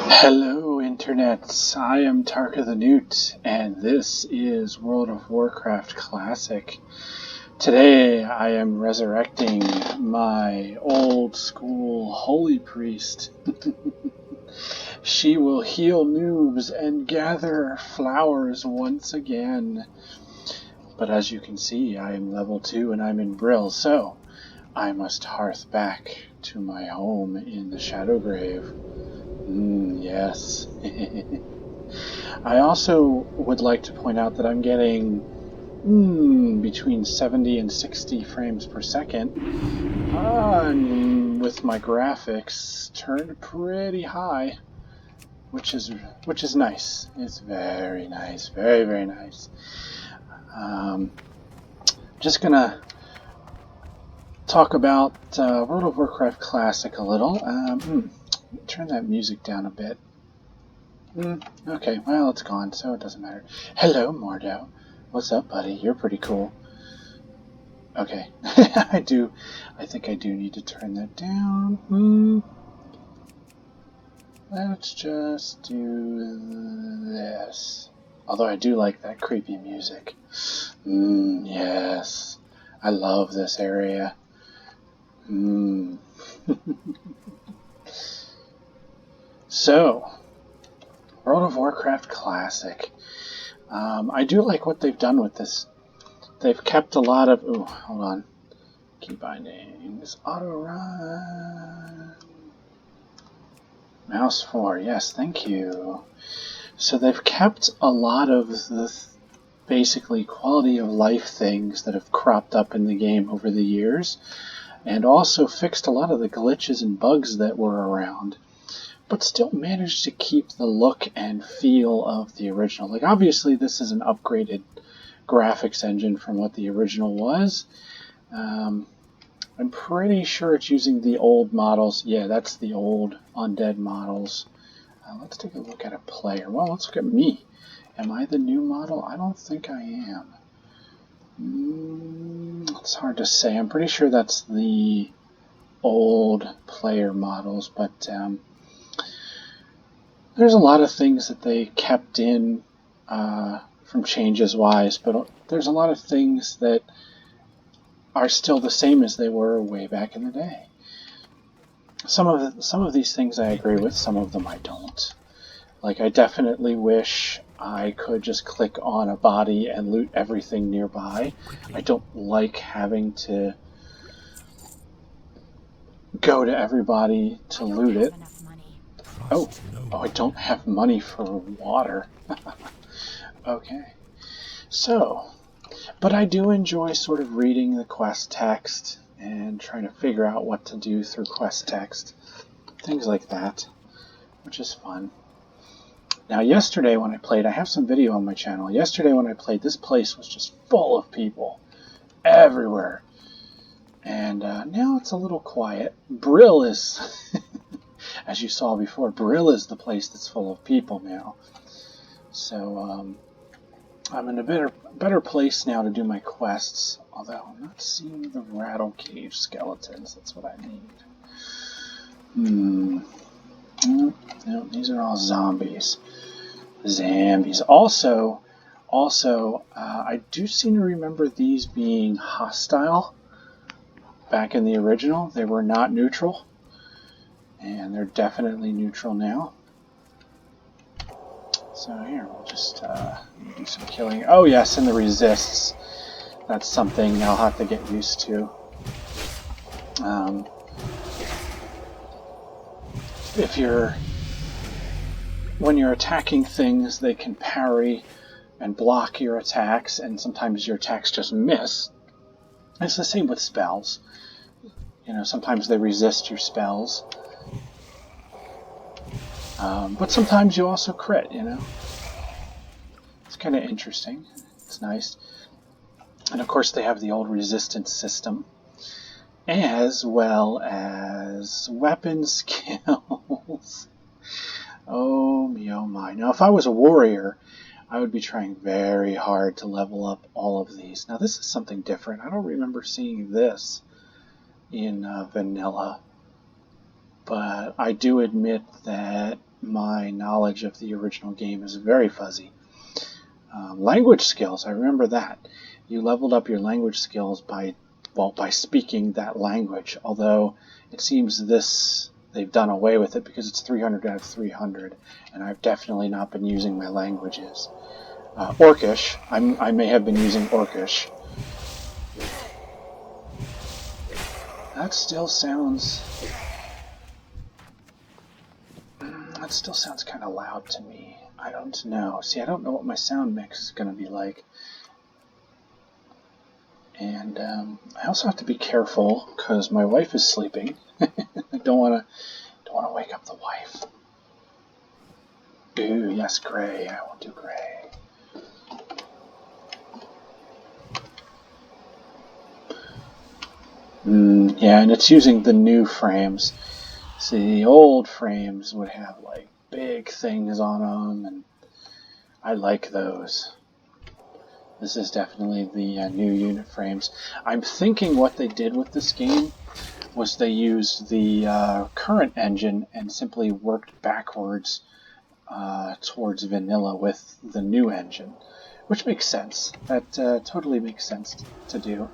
Hello, internets. I am Tarka the Newt, and this is World of Warcraft Classic. Today, I am resurrecting my old school holy priest. She will heal noobs and gather flowers once again. But as you can see, I am level 2 and I'm in Brill, so I must hearth back to my home in the Shadowgrave. Yes. I also would like to point out that I'm getting between 70 and 60 frames per second. With my graphics turned pretty high, which is nice. It's very nice, very, very nice. Just gonna talk about World of Warcraft Classic a little. Turn that music down a bit. Okay, well, it's gone, so it doesn't matter. Hello, Mordo. What's up, buddy? You're pretty cool. Okay, I think I do need to turn that down. Let's just do this. Although I do like that creepy music. Yes. I love this area. So, World of Warcraft Classic. I do like what they've done with this. They've kept a lot of... Ooh, hold on. Key bindings. Auto run. Mouse 4. Yes, thank you. So they've kept a lot of the basically quality of life things that have cropped up in the game over the years, and also fixed a lot of the glitches and bugs that were around, but still managed to keep the look and feel of the original. Like, obviously this is an upgraded graphics engine from what the original was. I'm pretty sure it's using the old models. Yeah, that's the old undead models. Let's take a look at a player. Well, let's look at me. Am I the new model? I don't think I am. It's hard to say. I'm pretty sure that's the old player models, but there's a lot of things that they kept in from changes-wise, but there's a lot of things that are still the same as they were way back in the day. Some of these things I agree with, some of them I don't. Like, I definitely wish I could just click on a body and loot everything nearby. I don't like having to go to everybody to loot it. Oh, I don't have money for water. Okay. So, but I do enjoy sort of reading the quest text and trying to figure out what to do through quest text. Things like that, which is fun. Now, yesterday when I played, I have some video on my channel. Yesterday when I played, this place was just full of people everywhere. And now it's a little quiet. Brill is, as you saw before, Brill is the place that's full of people now. So I'm in a better place now to do my quests. Although I'm not seeing the rattle cage skeletons. That's what I need. No, these are all zombies. Zambies. Also, I do seem to remember these being hostile back in the original. They were not neutral, and they're definitely neutral now. So here, we'll just do some killing. Oh yes, and the resists. That's something I'll have to get used to. When you're attacking things, they can parry and block your attacks, and sometimes your attacks just miss. It's the same with spells. You know, sometimes they resist your spells. But sometimes you also crit, you know. It's kind of interesting. It's nice. And of course they have the old resistance system, as well as weapon skills. Oh me, oh my. Now if I was a warrior, I would be trying very hard to level up all of these. Now this is something different. I don't remember seeing this in vanilla, but I do admit that my knowledge of the original game is very fuzzy. Language skills, I remember that. You leveled up your language skills by speaking that language, although it seems they've done away with it because it's 300 out of 300, and I've definitely not been using my languages. Orcish, I may have been using Orcish. That still sounds kind of loud to me. I don't know. See, I don't know what my sound mix is going to be like. And I also have to be careful because my wife is sleeping. I don't want to wake up the wife. Ooh, yes, gray. I will do gray. Yeah, and it's using the new frames. See, the old frames would have like big things on them, and I like those. This is definitely the new unit frames. I'm thinking what they did with this game was they used the current engine and simply worked backwards towards vanilla with the new engine, which makes sense. That totally makes sense to do.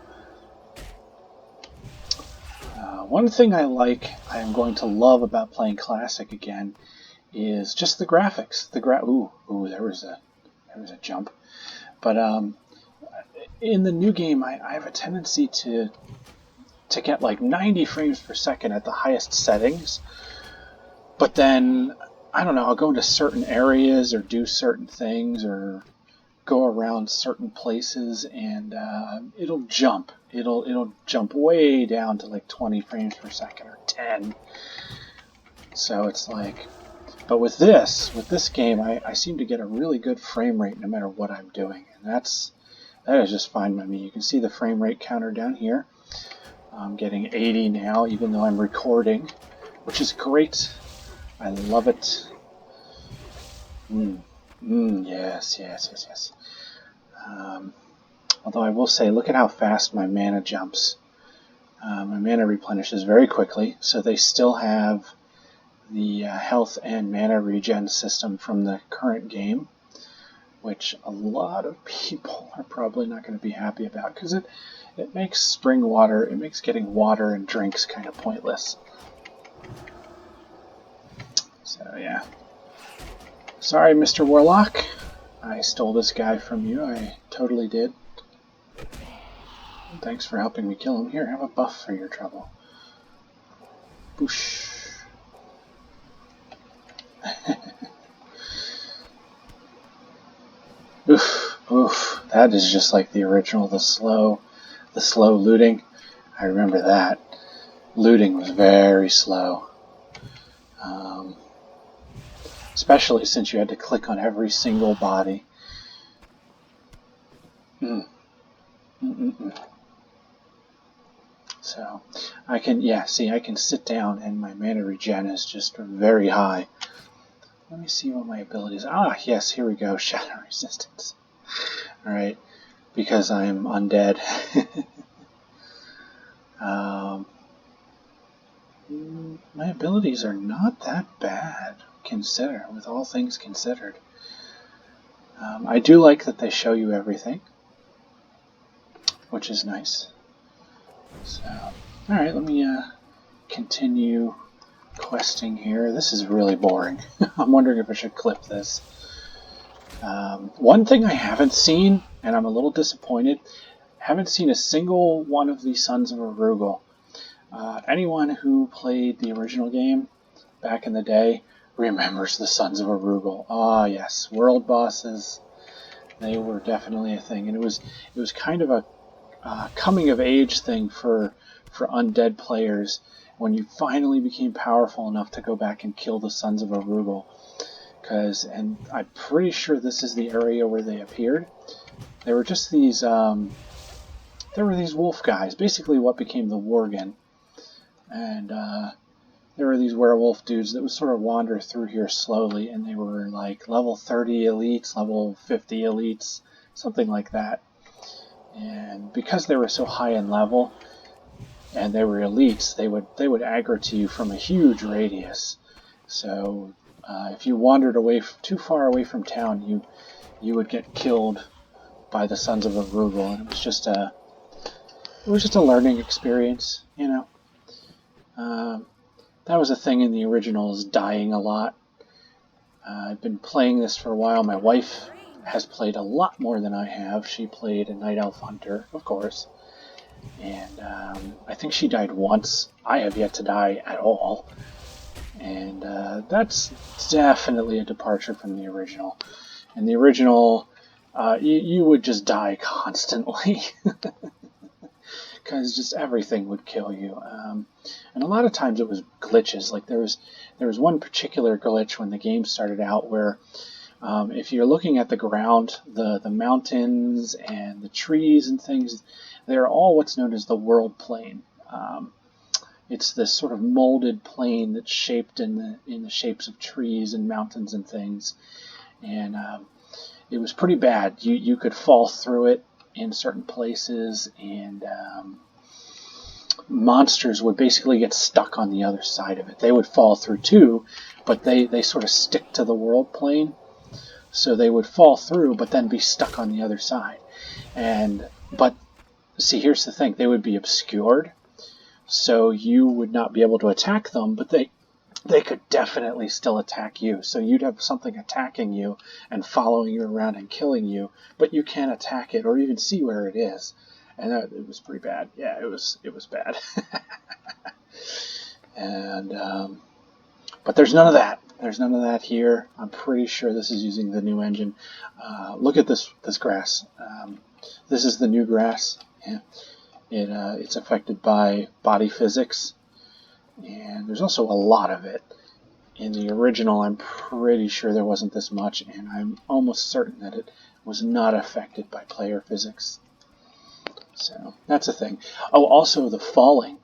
One thing I'm going to love about playing Classic again, is just the graphics. Ooh, there was a jump. But in the new game, I have a tendency to get like 90 frames per second at the highest settings. But then, I don't know, I'll go into certain areas or do certain things or go around certain places, and it'll jump. It'll jump way down to like 20 frames per second or 10. So it's like, but with this game, I seem to get a really good frame rate no matter what I'm doing, and that is just fine by me. You can see the frame rate counter down here. I'm getting 80 now, even though I'm recording, which is great. I love it. Yes. Although I will say, look at how fast my mana jumps. My mana replenishes very quickly, so they still have the health and mana regen system from the current game, which a lot of people are probably not going to be happy about, because it makes spring water, it makes getting water and drinks kind of pointless. So yeah. Sorry, Mr. Warlock. I stole this guy from you. I totally did. Thanks for helping me kill him. Here, have a buff for your trouble. Boosh. Oof. That is just like the original, the slow looting. I remember that. Looting was very slow. Especially since you had to click on every single body. So, I can sit down and my mana regen is just very high. Let me see what my abilities are. Yes, here we go. Shadow resistance. Alright, because I'm undead. My abilities are not that bad, with all things considered. I do like that they show you everything, which is nice. So, alright, let me continue questing here. This is really boring. I'm wondering if I should clip this. One thing I haven't seen, and I'm a little disappointed, haven't seen a single one of the Sons of Arugul. Anyone who played the original game back in the day remembers the Sons of Arugul. Ah, yes, world bosses. They were definitely a thing, and it was kind of a coming of age thing for undead players when you finally became powerful enough to go back and kill the Sons of Arugul. And I'm pretty sure this is the area where they appeared. They were just these there were these wolf guys, basically what became the Worgen. And there were these werewolf dudes that would sort of wander through here slowly, and they were like level 30 elites, level 50 elites, something like that. And because they were so high in level, and they were elites, they would aggro to you from a huge radius. So If you wandered away too far away from town, you would get killed by the Sons of Arugel, and it was just a learning experience, you know. That was a thing in the originals, dying a lot. I've been playing this for a while. My wife has played a lot more than I have. She played a Night Elf Hunter, of course, and I think she died once. I have yet to die at all, and that's definitely a departure from the original. In the original, you would just die constantly. Because just everything would kill you, and a lot of times it was glitches. Like there was one particular glitch when the game started out where if you're looking at the ground, the mountains and the trees and things, they're all what's known as the world plane. It's this sort of molded plane that's shaped in the shapes of trees and mountains and things, and it was pretty bad. You could fall through it in certain places, and monsters would basically get stuck on the other side of it. They would fall through too, but they sort of stick to the world plane, so they would fall through but then be stuck on the other side. But see, here's the thing, they would be obscured, so you would not be able to attack them, but they could definitely still attack you. So you'd have something attacking you and following you around and killing you, but you can't attack it or even see where it is. And it was pretty bad. Yeah, it was bad. And but there's none of that. There's none of that here. I'm pretty sure this is using the new engine. Look at this grass. This is the new grass. Yeah. It's affected by body physics. And there's also a lot of it. In the original, I'm pretty sure there wasn't this much, and I'm almost certain that it was not affected by player physics. So that's a thing. Oh, also the falling.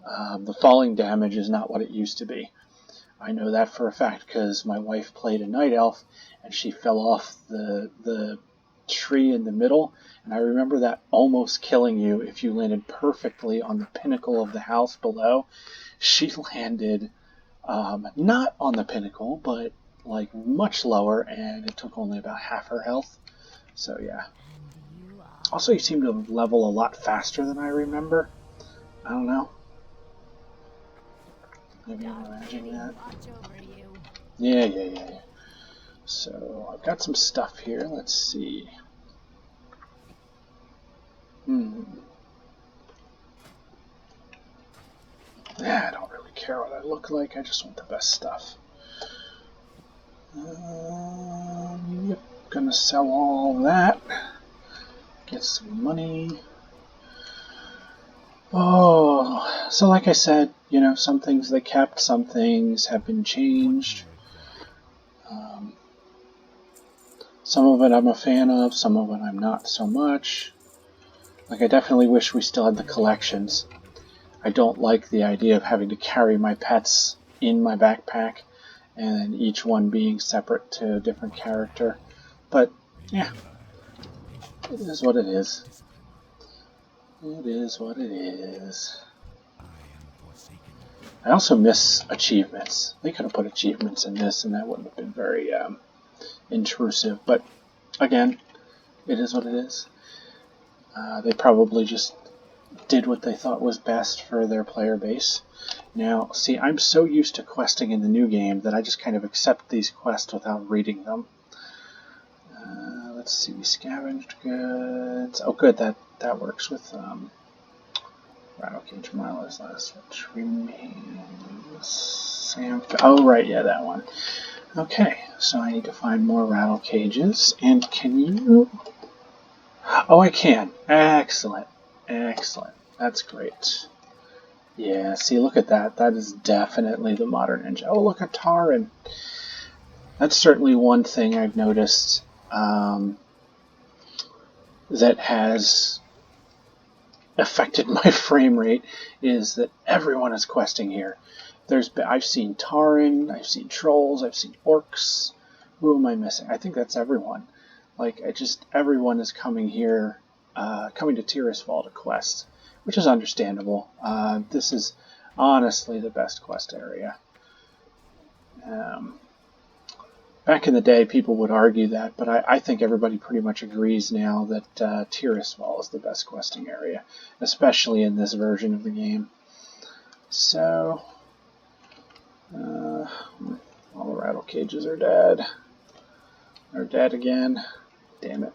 The falling damage is not what it used to be. I know that for a fact because my wife played a night elf, and she fell off the tree in the middle, and I remember that almost killing you if you landed perfectly on the pinnacle of the house below. She landed not on the pinnacle, but like much lower, and it took only about half her health. So yeah. Also, you seem to level a lot faster than I remember. I don't know. Maybe I'm imagining that. Yeah. So I've got some stuff here. Let's see. I don't really care what I look like. I just want the best stuff. Yep. Gonna sell all that. Get some money. Oh, so like I said, you know, some things they kept, some things have been changed. Some of it I'm a fan of, some of it I'm not so much. Like, I definitely wish we still had the collections. I don't like the idea of having to carry my pets in my backpack and each one being separate to a different character. But, yeah, it is what it is. It is what it is. I also miss achievements. They could have put achievements in this, and that wouldn't have been very intrusive. But again, it is what it is. They probably just did what they thought was best for their player base. Now, see, I'm so used to questing in the new game that I just kind of accept these quests without reading them. Let's see, scavenged goods. Oh, good, that works with Rattle Cage Marla's last, which remains. Oh, right, yeah, that one. Okay, so I need to find more rattle cages. And can you? Oh, I can. Excellent. Excellent. That's great. Yeah, see, look at that. That is definitely the modern engine. Oh, look at Taran. That's certainly one thing I've noticed that has affected my frame rate, is that everyone is questing here. I've seen Taran, I've seen trolls, I've seen orcs. Who am I missing? I think that's everyone. Like, everyone is coming here, coming to Tirisfal to quest, which is understandable. This is honestly the best quest area. Back in the day, people would argue that, but I think everybody pretty much agrees now that Tirisfal is the best questing area, especially in this version of the game. So, all the rattle cages are dead. They're dead again. Damn it.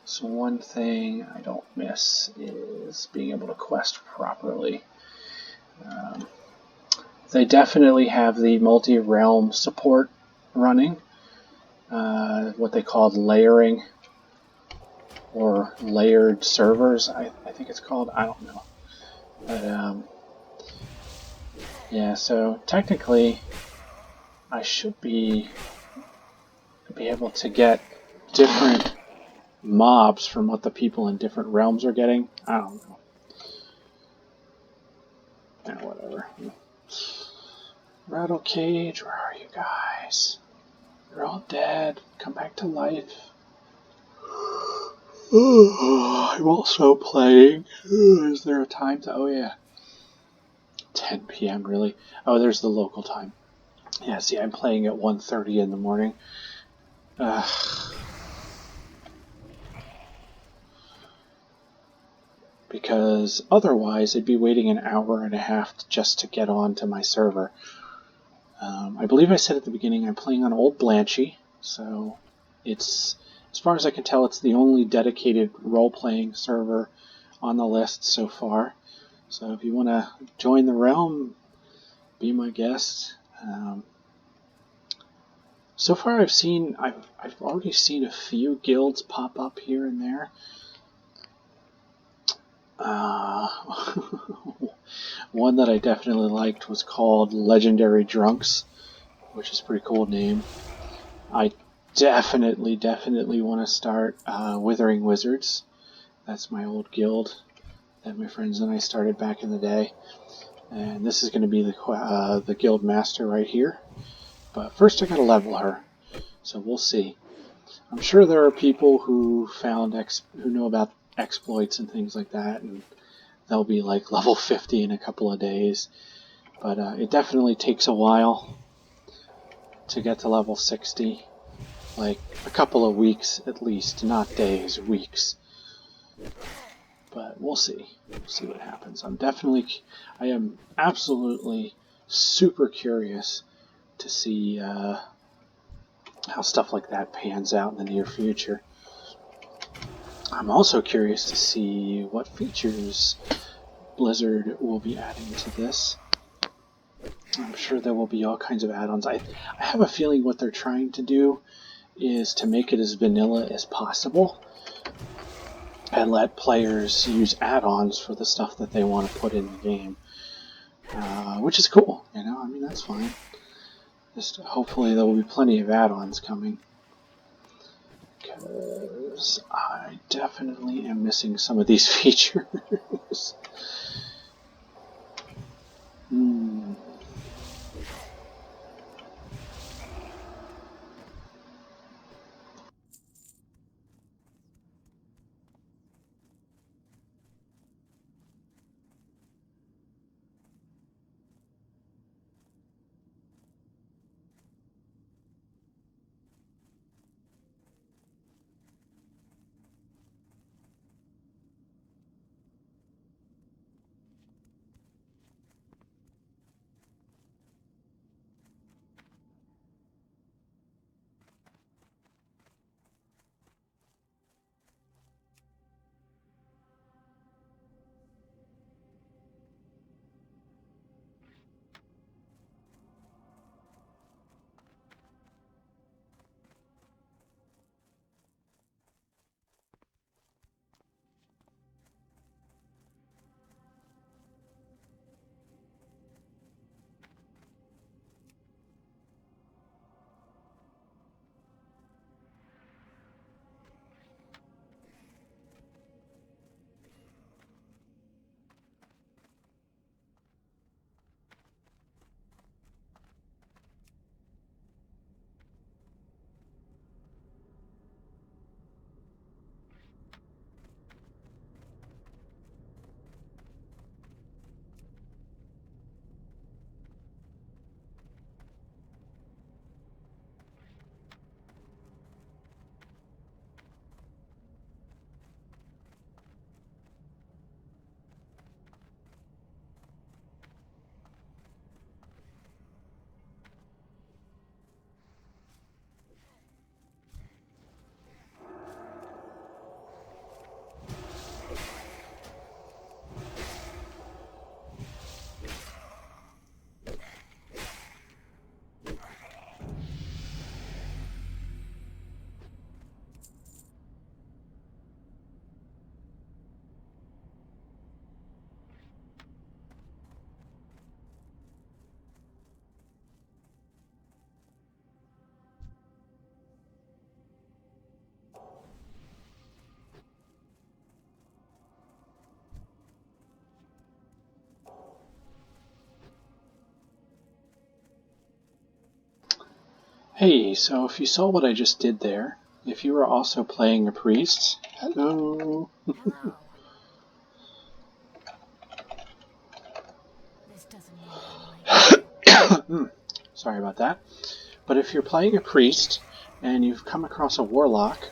So one thing I don't miss is being able to quest properly. They definitely have the multi-realm support running, what they called layering, or layered servers, I think it's called. I don't know. But, yeah, so technically I should be able to get different mobs from what the people in different realms are getting. I don't know. Whatever. Rattle cage, where are you guys? You're all dead. Come back to life. I'm also playing. Is there a time to... Oh, yeah. 10 p.m. really? Oh, there's the local time. Yeah, see, I'm playing at 1:30 in the morning. Because otherwise I'd be waiting an hour and a half just to get on to my server. I believe I said at the beginning I'm playing on Old Blanchy, so it's, as far as I can tell, it's the only dedicated role-playing server on the list so far. So if you want to join the realm, be my guest. So far I've already seen a few guilds pop up here and there. One that I definitely liked was called Legendary Drunks, which is a pretty cool name. I definitely want to start Withering Wizards. That's my old guild that my friends and I started back in the day. And this is going to be the guild master right here. But first I gotta level her, so we'll see. I'm sure there are people who know about exploits and things like that, and they'll be like level 50 in a couple of days. But it definitely takes a while to get to level 60. Like a couple of weeks at least, not days, weeks. But we'll see. We'll see what happens. I am absolutely super curious to see how stuff like that pans out in the near future. I'm also curious to see what features Blizzard will be adding to this. I'm sure there will be all kinds of add-ons. I have a feeling what they're trying to do is to make it as vanilla as possible and let players use add-ons for the stuff that they want to put in the game, which is cool. I mean, that's fine. Just hopefully there will be plenty of add-ons coming, because I definitely am missing some of these features. Hey, so if you saw what I just did there, if you were also playing a priest, hello. Hello. This doesn't mean I like you. Sorry about that. But if you're playing a priest and you've come across a warlock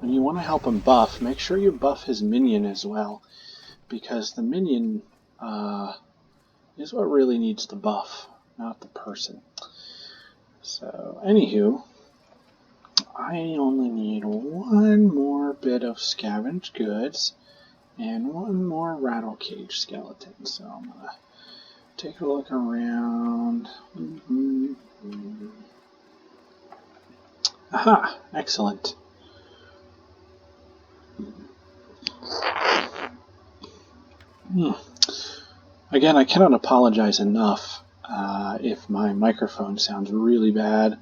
and you want to help him buff, make sure you buff his minion as well, because the minion is what really needs the buff, not the person. So, anywho, I only need one more bit of scavenged goods and one more rattle cage skeleton. So I'm gonna take a look around. Aha! Excellent. Again, I cannot apologize enough if my microphone sounds really bad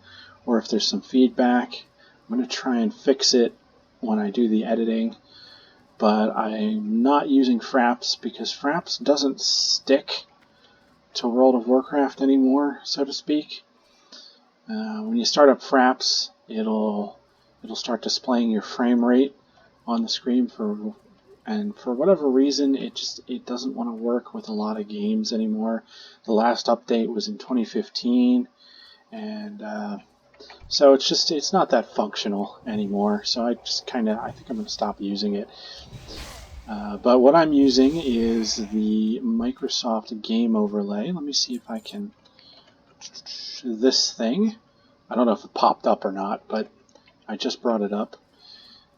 or if there's some feedback. I'm going to try and fix it when I do the editing, but I'm not using Fraps because Fraps doesn't stick to World of Warcraft anymore, so to speak. When you start up Fraps, it'll start displaying your frame rate on the screen and for whatever reason it doesn't want to work with a lot of games anymore. The last update was in 2015, and so it's not that functional anymore. So I think I'm going to stop using it. But what I'm using is the Microsoft Game Overlay. Let me see if I can. This thing. I don't know if it popped up or not, but I just brought it up.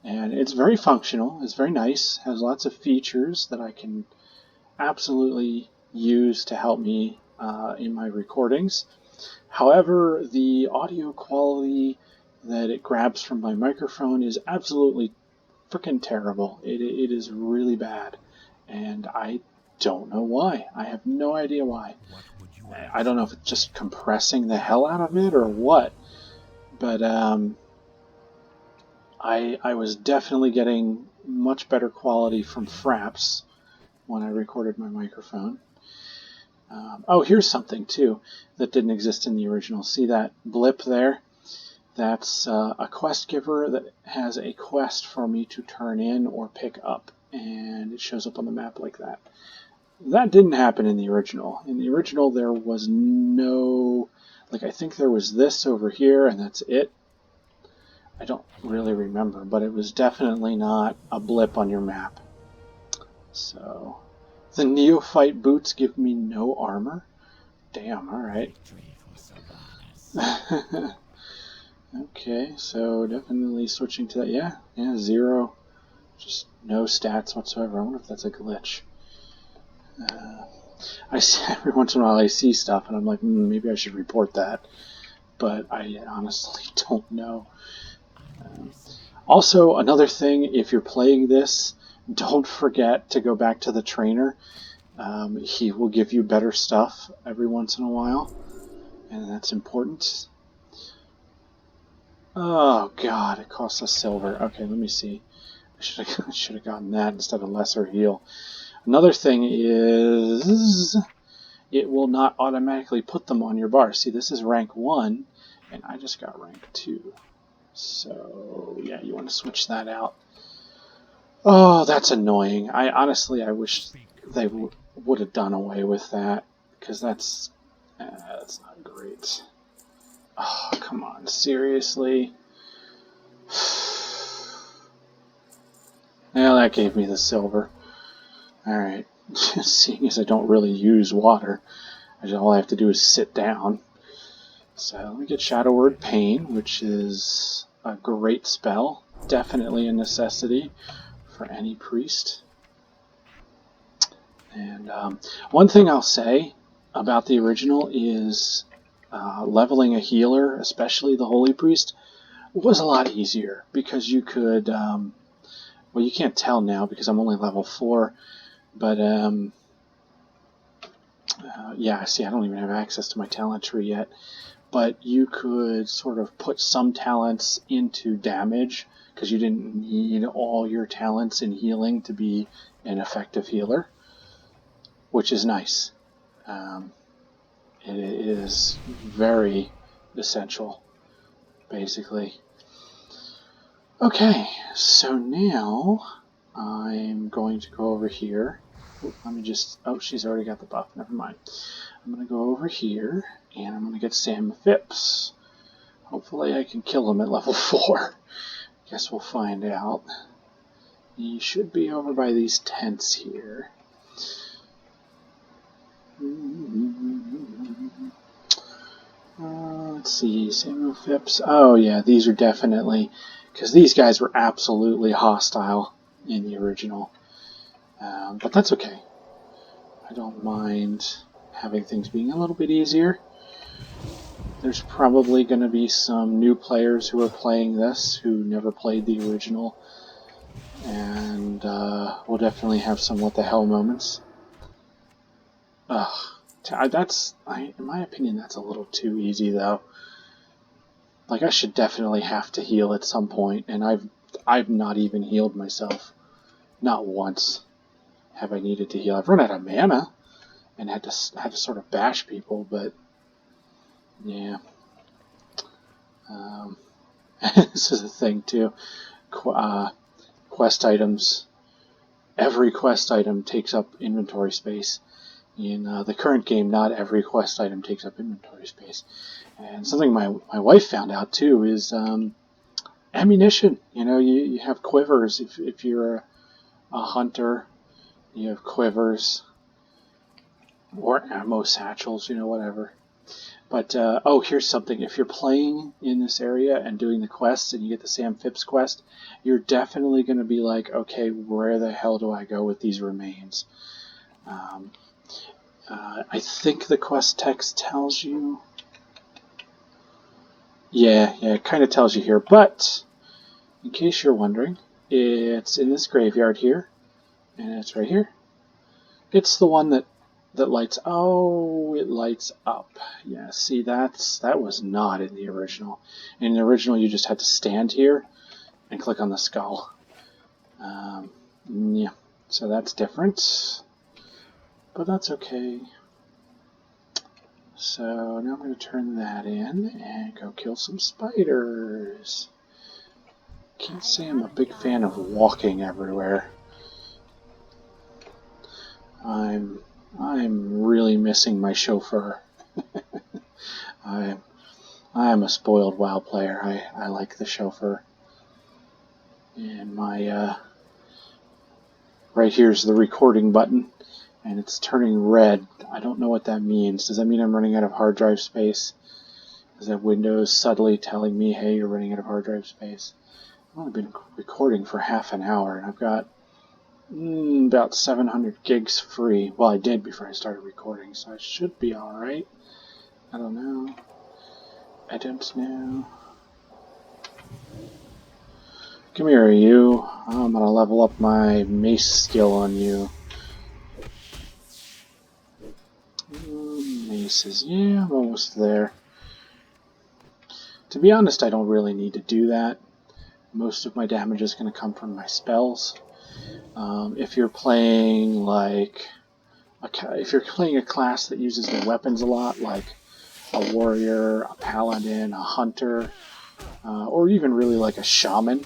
And it's very functional. It's very nice. Has lots of features that I can absolutely use to help me in my recordings. However, the audio quality that it grabs from my microphone is absolutely freaking terrible. It is really bad, and I don't know why. I have no idea why. I don't know if it's just compressing the hell out of it or what, but I was definitely getting much better quality from Fraps when I recorded my microphone. Oh, here's something too that didn't exist in the original. See that blip there? That's a quest giver that has a quest for me to turn in or pick up, and it shows up on the map like that. That didn't happen in the original. In the original, there was no, I think there was this over here, and that's it. I don't really remember, but it was definitely not a blip on your map. So, the neophyte boots give me no armor? Damn, alright. Okay, so definitely switching to that. Yeah, 0. Just no stats whatsoever. I wonder if that's a glitch. I see, every once in a while I see stuff and I'm like, maybe I should report that. But I honestly don't know. Also, another thing, if you're playing this, don't forget to go back to the trainer. He will give you better stuff every once in a while, and that's important. Oh god, it costs us silver. Okay, let me see. I should have gotten that instead of lesser heal. Another thing is it will not automatically put them on your bar. See, this is rank 1, and I just got rank 2. So, yeah, you want to switch that out. Oh, that's annoying. I wish they would have done away with that, because that's not great. Oh, come on, seriously? Yeah, that gave me the silver. Alright, seeing as I don't really use water, all I have to do is sit down. So let me get Shadow Word Pain, which is a great spell. Definitely a necessity for any priest. And one thing I'll say about the original is leveling a healer, especially the Holy Priest, was a lot easier because you could, well, you can't tell now because I'm only level 4, but yeah, see, I don't even have access to my talent tree yet, but you could sort of put some talents into damage because you didn't need all your talents in healing to be an effective healer, which is nice. It is very essential basically. Okay, so now I'm going to go over here. Let me just... Oh, she's already got the buff. Never mind. I'm going to go over here, and I'm going to get Sam Phipps. Hopefully I can kill him at level 4. Guess we'll find out. He should be over by these tents here. Let's see, Samuel Phipps. Oh yeah, these are definitely... Because these guys were absolutely hostile in the original. But that's okay. I don't mind having things being a little bit easier. There's probably going to be some new players who are playing this who never played the original. And we'll definitely have some what the hell moments. Ugh. In my opinion, that's a little too easy, though. Like, I should definitely have to heal at some point, and I've not even healed myself. Not once have I needed to heal. I've run out of mana and had to sort of bash people, but yeah. This is a thing too. Quest items. Every quest item takes up inventory space. In the current game, not every quest item takes up inventory space. And something my wife found out too is ammunition. You know, you have quivers. If you're a hunter, you have quivers or ammo satchels, you know, whatever. But, oh, here's something. If you're playing in this area and doing the quests and you get the Sam Phipps quest, you're definitely going to be like, okay, where the hell do I go with these remains? I think the quest text tells you. Yeah, it kind of tells you here. But, in case you're wondering, it's in this graveyard here, and it's right here. It's the one that lights... Oh, it lights up. Yeah, see, that was not in the original. In the original, you just had to stand here and click on the skull. Yeah, so that's different. But that's okay. So now I'm going to turn that in and go kill some spiders. Can't say I'm a big fan of walking everywhere. I'm really missing my chauffeur. I'm a spoiled WoW player. I like the chauffeur. And my right here's the recording button, and it's turning red. I don't know what that means. Does that mean I'm running out of hard drive space? Is that Windows subtly telling me, hey, you're running out of hard drive space? I've only been recording for half an hour, and I've got about 700 gigs free. Well, I did before I started recording, so I should be alright. I don't know. I don't know. Come here, you. I'm gonna level up my mace skill on you. Maces. Yeah, I'm almost there. To be honest, I don't really need to do that. Most of my damage is going to come from my spells. If you're playing like if you're playing a class that uses the weapons a lot, like a warrior, a paladin, a hunter, or even really like a shaman,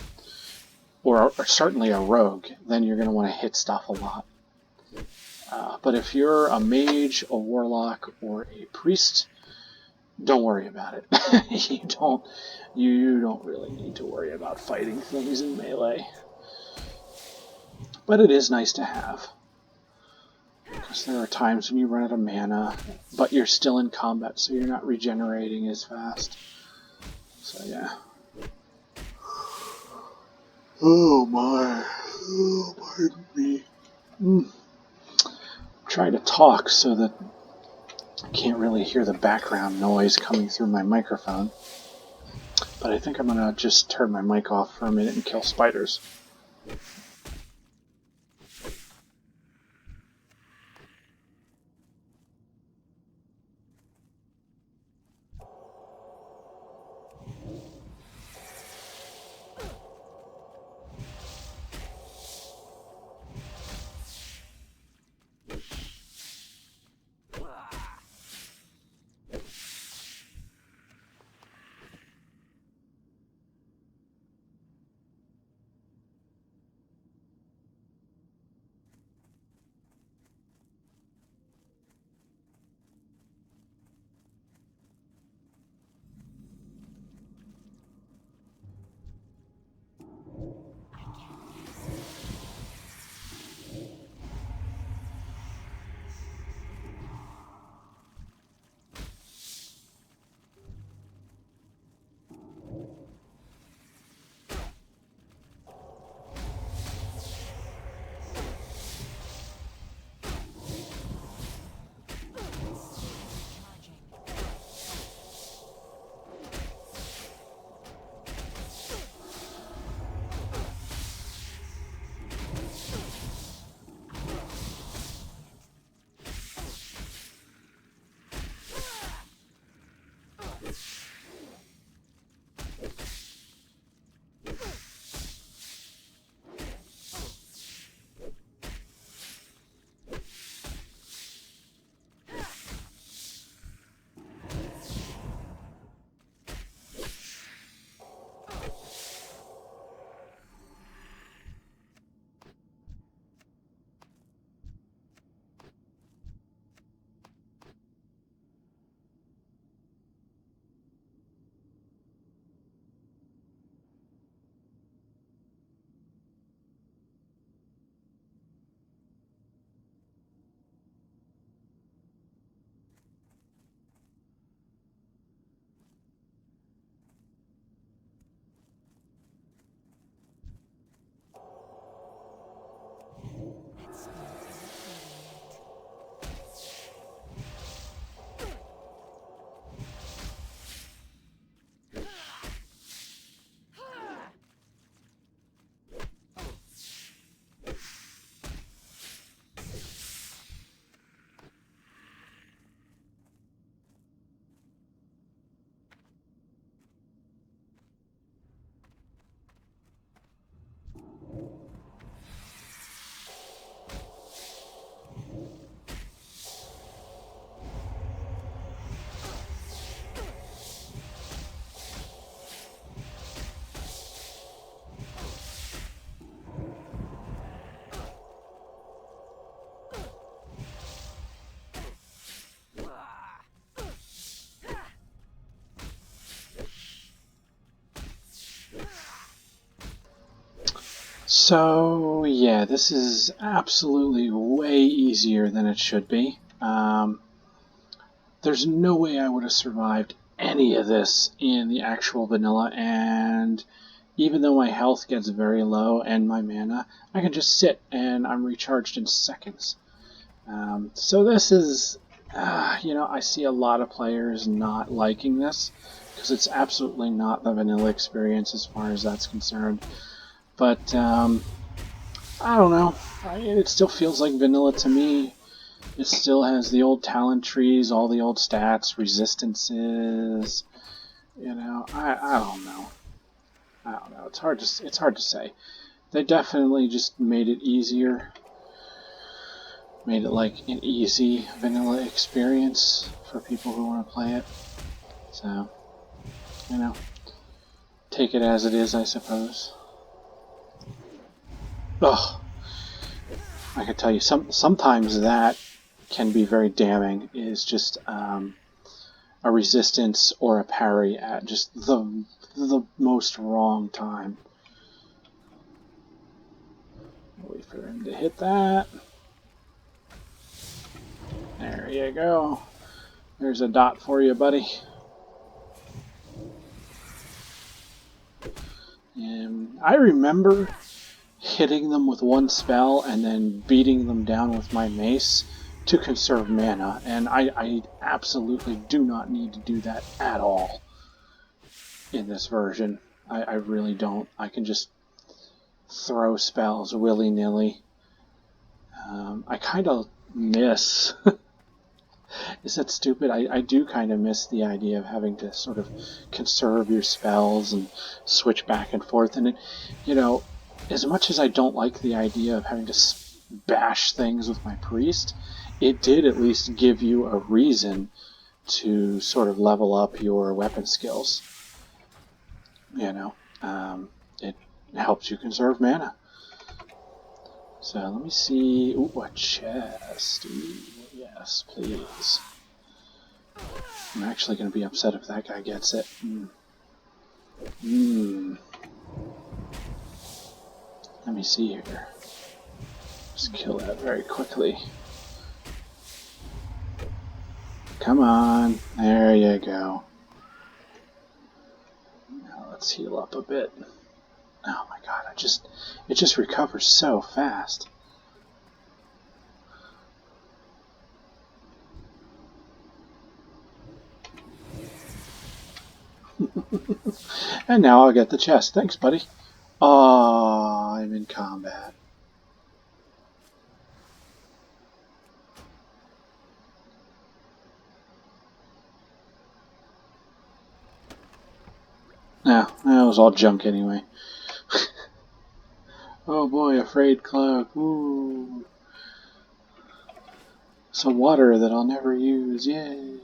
or certainly a rogue, then you're going to want to hit stuff a lot. But if you're a mage, a warlock, or a priest, don't worry about it. You don't really need to worry about fighting things in melee. But it is nice to have. Because there are times when you run out of mana, but you're still in combat, so you're not regenerating as fast. So yeah. Oh my. Oh, pardon me. I'm trying to talk so that I can't really hear the background noise coming through my microphone. But I think I'm going to just turn my mic off for a minute and kill spiders. So, yeah, this is absolutely way easier than it should be. There's no way I would have survived any of this in the actual vanilla, and even though my health gets very low and my mana, I can just sit and I'm recharged in seconds. So this is, I see a lot of players not liking this, because it's absolutely not the vanilla experience as far as that's concerned. But, I don't know. It still feels like vanilla to me. It still has the old talent trees, all the old stats, resistances. I don't know. I don't know. It's hard to say. They definitely just made it easier. Made it like an easy vanilla experience for people who want to play it. So, take it as it is, I suppose. Ugh. I can tell you, sometimes that can be very damning, is just a resistance or a parry at just the most wrong time. Wait for him to hit that. There you go. There's a dot for you, buddy. And I remember hitting them with one spell and then beating them down with my mace to conserve mana, and I absolutely do not need to do that at all in this version. I really don't. I can just throw spells willy-nilly. I kind of miss... Is that stupid? I do kind of miss the idea of having to sort of conserve your spells and switch back and forth. And, as much as I don't like the idea of having to bash things with my priest, it did at least give you a reason to sort of level up your weapon skills. It helps you conserve mana. So let me see. Ooh, a chest. Ooh, yes, please. I'm actually going to be upset if that guy gets it. Let me see here. Just kill that very quickly. Come on. There you go. Now let's heal up a bit. Oh my god, it just recovers so fast. And now I'll get the chest. Thanks, buddy. Oh, I'm in combat. No, that was all junk anyway. Oh boy, afraid cloak. Ooh. Some water that I'll never use. Yay.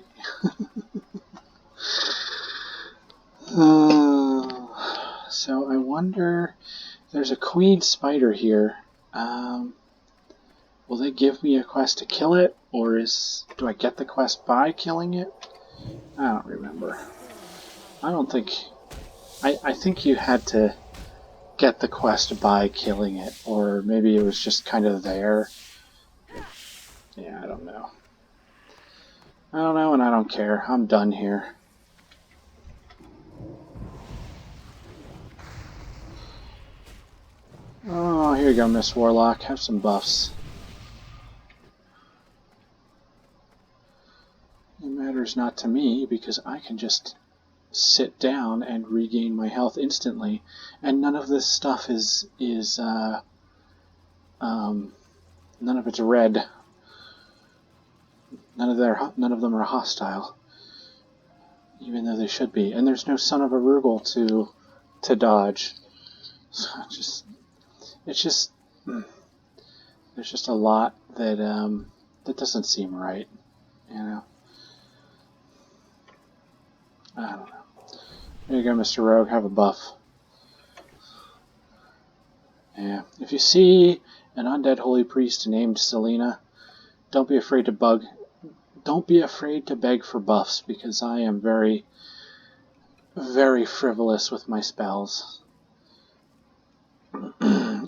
So I wonder, there's a queen spider here. Will they give me a quest to kill it, or do I get the quest by killing it? I don't remember. I don't think... I think you had to get the quest by killing it, or maybe it was just kind of there. Yeah, I don't know. I don't know, and I don't care. I'm done here. Oh, here you go, Miss Warlock. Have some buffs. It matters not to me, because I can just sit down and regain my health instantly, and none of this stuff none of it's red. None of them are hostile, even though they should be. And there's no son of a Rugal to dodge. So there's just a lot that doesn't seem right, I don't know. There you go, Mr. Rogue. Have a buff. Yeah. If you see an undead holy priest named Selena, don't be afraid to beg for buffs, because I am very, very frivolous with my spells.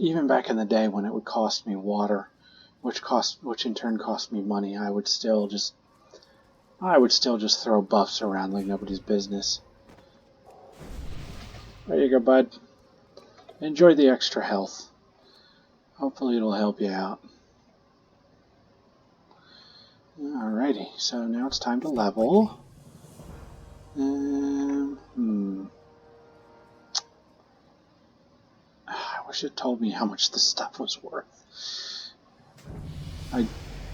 even back in the day when it would cost me water, which in turn cost me money, I would still just throw buffs around like nobody's business. There you go, bud. Enjoy the extra health. Hopefully it'll help you out. Alrighty, so now it's time to level. I wish it told me how much the stuff was worth. I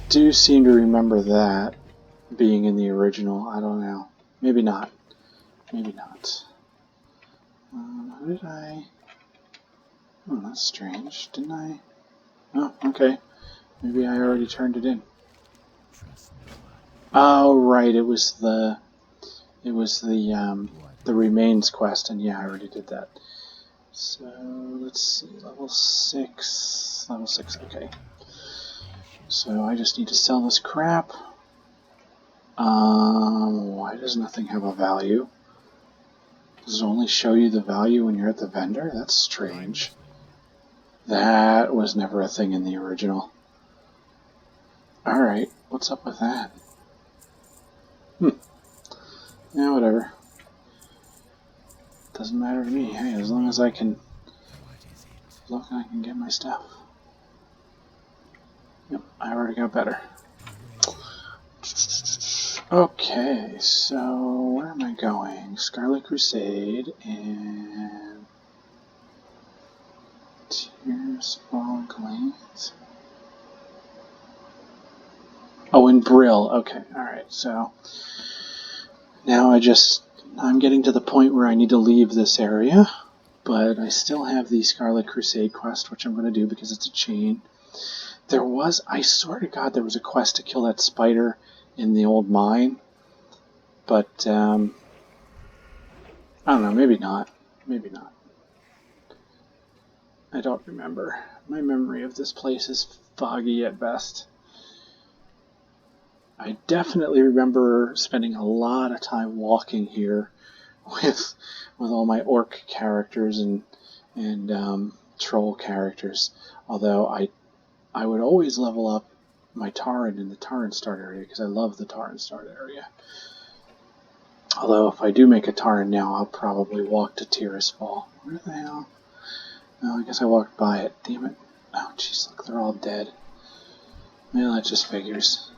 do seem to remember that being in the original. I don't know. Maybe not. Maybe not. Who did I... Oh, that's strange. Didn't I... Oh, okay. Maybe I already turned it in. Oh, right. It was the remains quest, and yeah, I already did that. So, let's see. Level 6. Level 6, okay. So I just need to sell this crap. Why does nothing have a value? Does it only show you the value when you're at the vendor? That's strange. That was never a thing in the original. Alright, what's up with that? Yeah, whatever. Doesn't matter to me. Hey, as long as I can get my stuff. Yep, I already got better. Okay, so where am I going? Scarlet Crusade and Tirisfal Glades. Oh, in Brill. Okay, alright, so now I'm getting to the point where I need to leave this area, but I still have the Scarlet Crusade quest, which I'm going to do because it's a chain. I swear to God, there was a quest to kill that spider in the old mine, but I don't know, maybe not. Maybe not. I don't remember. My memory of this place is foggy at best. I definitely remember spending a lot of time walking here with all my orc characters and troll characters. Although I would always level up my Tauren in the Tauren start area because I love the Tauren start area. Although if I do make a Tauren now, I'll probably walk to Tirisfal. Where the hell? No, I guess I walked by it. Damn it. Oh, jeez, look, they're all dead. Well, that just figures.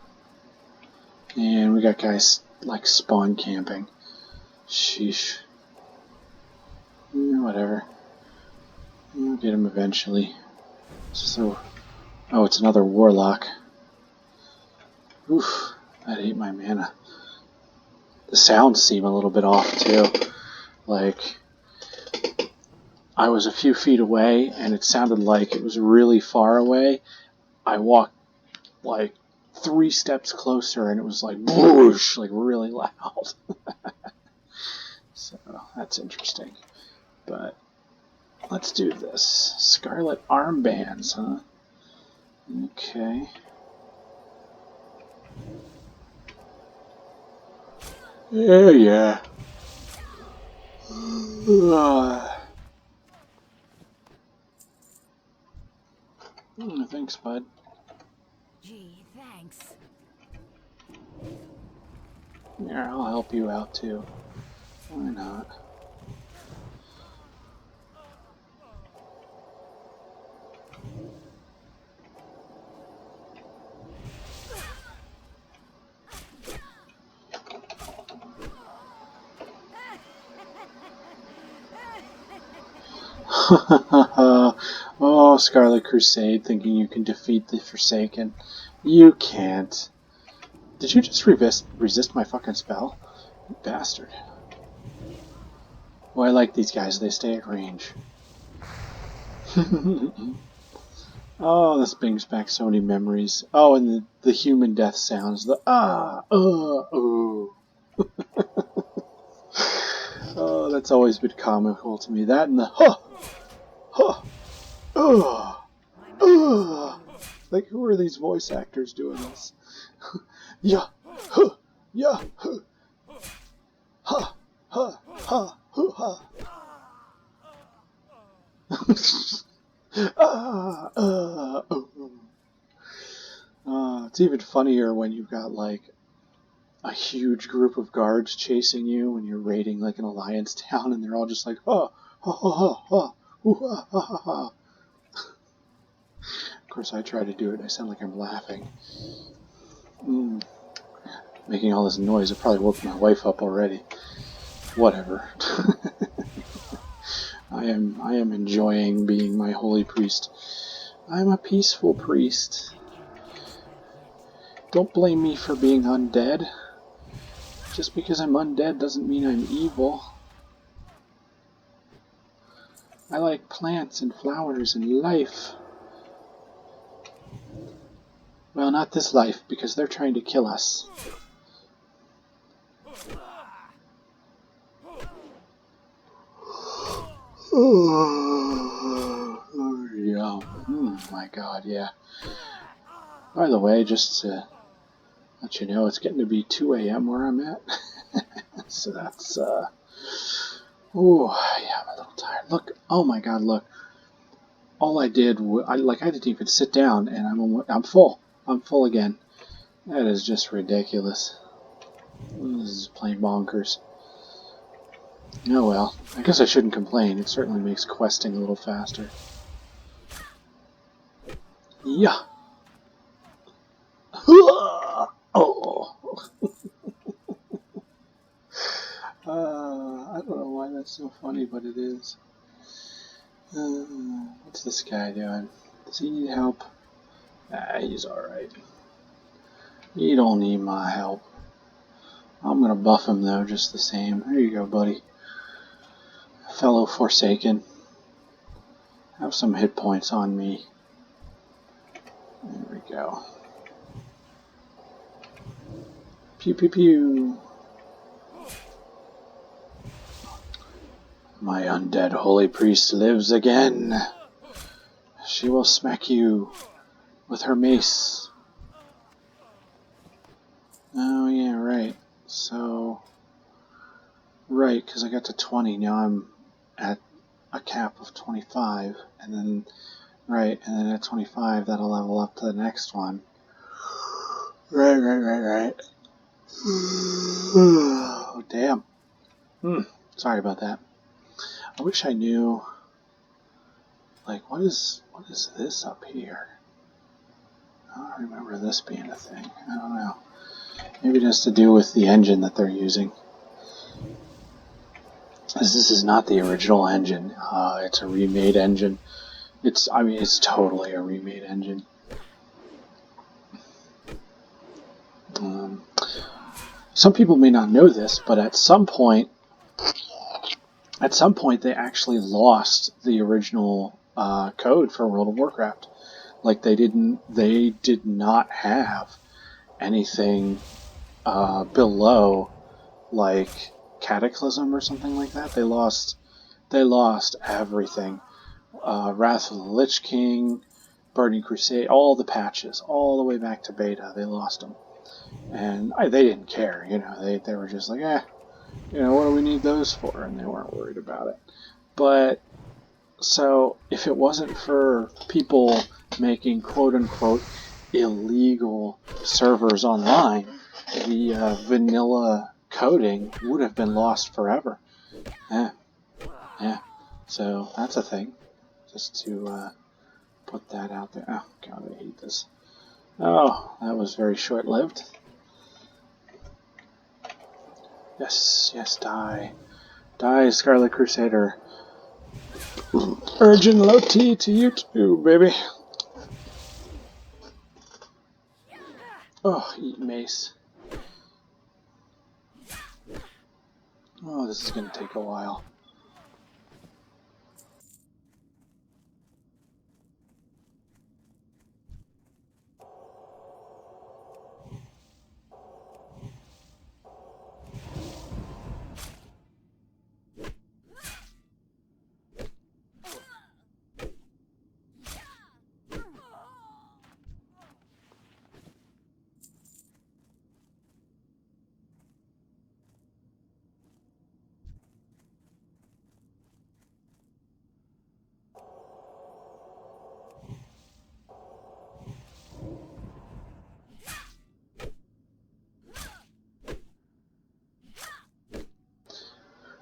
And we got guys, like, spawn camping. Sheesh. Yeah, whatever. We'll get him eventually. So, oh, it's another warlock. Oof, that ate my mana. The sounds seem a little bit off, too. Like, I was a few feet away, and it sounded like it was really far away. I walked, like, 3 steps closer, and it was like, whoosh, like, really loud. So, that's interesting. But, let's do this. Scarlet armbands, huh? Okay. Yeah. Thanks, bud. Gee, thanks. Yeah, I'll help you out too. Why not? Oh, Scarlet Crusade, thinking you can defeat the Forsaken. You can't. Did you just resist my fucking spell? You bastard. Well, I like these guys. They stay at range. Oh, this brings back so many memories. Oh, and the human death sounds. The oh. Oh, that's always been comical to me. That and the like, who are these voice actors doing this? Yeah, yeah, ha, ha, ha, ha. It's even funnier when you've got like a huge group of guards chasing you when you're raiding like an alliance town, and they're all just like, ha ha ha ha, ooh, ha ha ha ha. Of course, I try to do it. I sound like I'm laughing. Making all this noise. It probably woke my wife up already. Whatever. I am enjoying being my holy priest. I'm a peaceful priest. Don't blame me for being undead. Just because I'm undead doesn't mean I'm evil. I like plants and flowers and life. Well, not this life, because they're trying to kill us. Oh, yeah. My God, yeah. By the way, just to let you know, it's getting to be 2 a.m. where I'm at. So that's, yeah, I'm a little tired. Look, oh my God, look. All I did, I didn't even sit down, and I'm full. I'm full again. That is just ridiculous. This is plain bonkers. Oh well, I guess I shouldn't complain. It certainly makes questing a little faster. Yeah. Oh. I don't know why that's so funny, but it is. What's this guy doing? Does he need help? He's alright. He don't need my help. I'm gonna buff him though, just the same. There you go, buddy. Fellow Forsaken. Have some hit points on me. There we go. Pew pew pew. My undead holy priest lives again. She will smack you with her mace. Oh yeah, right. So, right, because I got to 20, now I'm at a cap of 25, and then, right, and then at 25 that'll level up to the next one. Right. Oh, damn. Sorry about that. I wish I knew, like, what is this up here? I don't remember this being a thing. I don't know. Maybe it has to do with the engine that they're using. This is not the original engine. It's a remade engine. It's totally a remade engine. Some people may not know this, but at some point they actually lost the original code for World of Warcraft. Like they did not have anything below like Cataclysm or something like that. They lost everything. Wrath of the Lich King, Burning Crusade, all the patches, all the way back to beta, they lost them. And they didn't care, they were just like, what do we need those for? And they weren't worried about it. But, so, if it wasn't for people making quote-unquote illegal servers online, the vanilla coding would have been lost forever. Yeah. So, that's a thing. Just to put that out there. Oh, God, I hate this. Oh, that was very short-lived. Yes, die. Die, Scarlet Crusader. Urgent low T to you too, baby. Oh, eat mace. Oh, this is gonna take a while.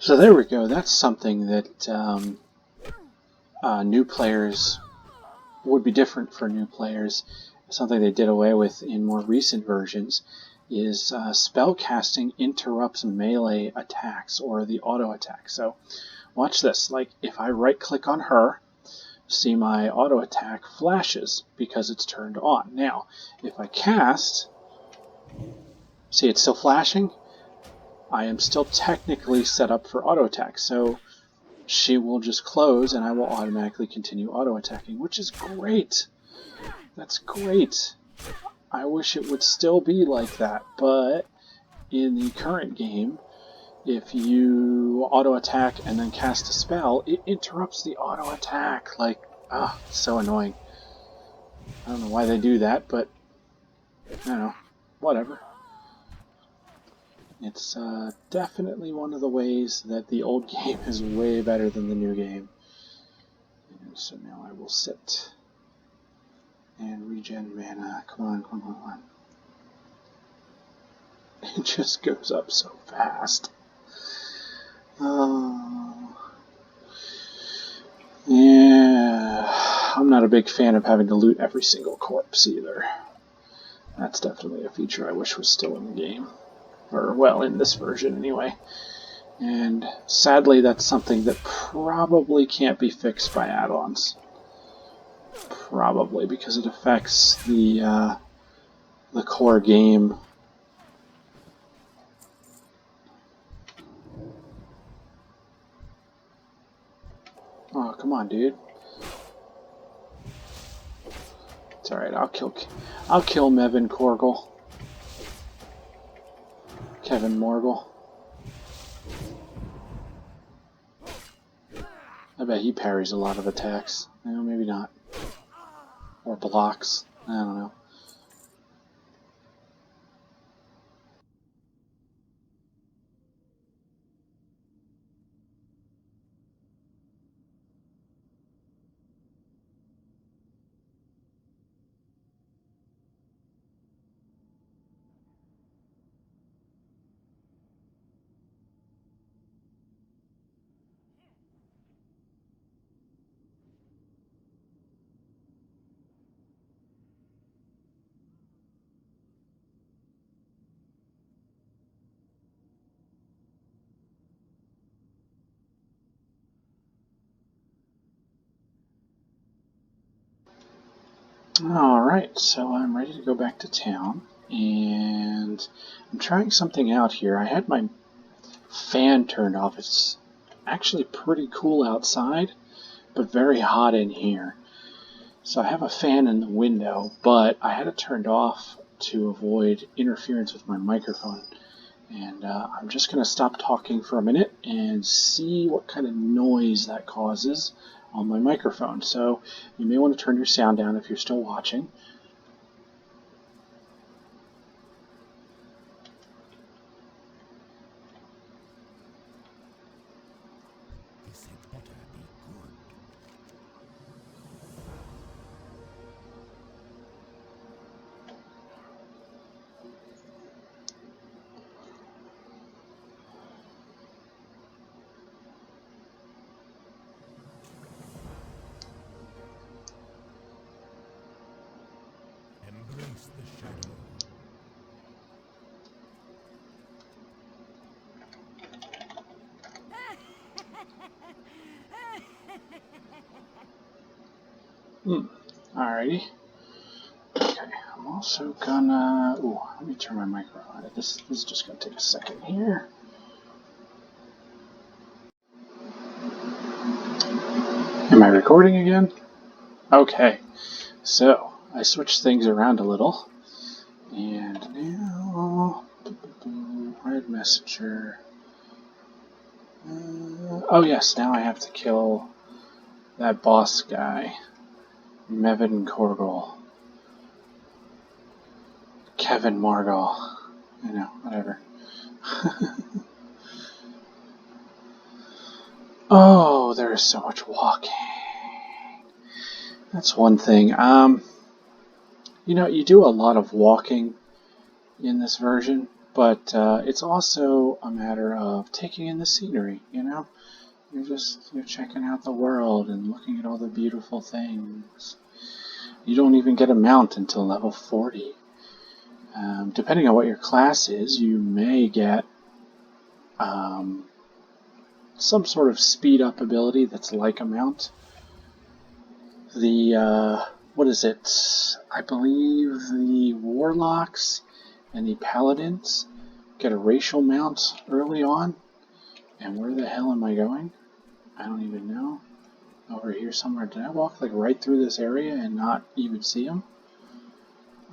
So there we go. That's something that new players would be different for new players. Something they did away with in more recent versions is spell casting interrupts melee attacks or the auto attack. So watch this. Like if I right click on her, see my auto attack flashes because it's turned on. Now if I cast, see it's still flashing. I am still technically set up for auto attack. So she will just close and I will automatically continue auto attacking, which is great. That's great. I wish it would still be like that, but in the current game, if you auto attack and then cast a spell, it interrupts the auto attack. Like, it's so annoying. I don't know why they do that, but I don't know. Whatever. It's definitely one of the ways that the old game is way better than the new game. And so now I will sit and regen mana. Come on, come on, come on. It just goes up so fast. Yeah, I'm not a big fan of having to loot every single corpse either. That's definitely a feature I wish was still in the game. Or, well, in this version anyway. And sadly, that's something that probably can't be fixed by add-ons. Probably, because it affects the core game. Oh, come on, dude. It's alright, I'll kill Mevin Korgel. Kevin Morgul. I bet he parries a lot of attacks. No, maybe not. Or blocks. I don't know. Alright, so I'm ready to go back to town, and I'm trying something out here. I had my fan turned off. It's actually pretty cool outside, but very hot in here. So I have a fan in the window, but I had it turned off to avoid interference with my microphone. And I'm just going to stop talking for a minute and see what kind of noise that causes on my microphone. So you may want to turn your sound down if you're still watching. Alrighty. Okay, I'm also gonna... Ooh, let me turn my microphone on. This is just gonna take a second here. Am I recording again? Okay, so I switched things around a little. And now... Red Messenger. Oh yes, now I have to kill that boss guy. Mevin Korgel. Kevin Morgul. You know, whatever. Oh, there is so much walking. That's one thing. You know, you do a lot of walking in this version, But it's also a matter of taking in the scenery, you know? You're checking out the world and looking at all the beautiful things. You don't even get a mount until level 40. Depending on what your class is, you may get some sort of speed up ability that's like a mount. What is it? I believe the Warlocks and the Paladins get a racial mount early on. And where the hell am I going? I don't even know. Over here somewhere. Did I walk like right through this area and not even see them?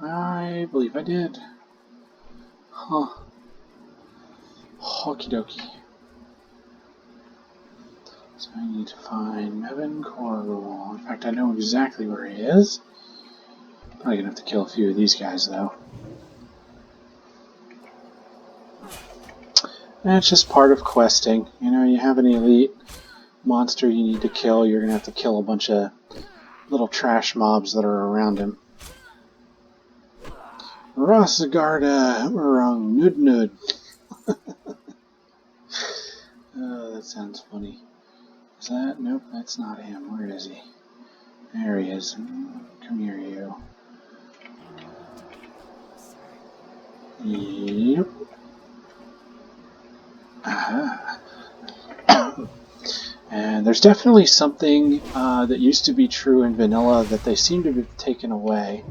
I believe I did. Huh. Okie dokie. So I need to find Mevin Corrul. In fact, I know exactly where he is. Probably gonna have to kill a few of these guys though. And it's just part of questing. You know, you have an elite monster you need to kill, you're gonna have to kill a bunch of little trash mobs that are around him. Rosagarda Urung Nud Nud. Oh, that sounds funny. Is that? Nope, that's not him. Where is he? There he is. Come here, you. Yep. Aha. And there's definitely something that used to be true in vanilla that they seem to have taken away.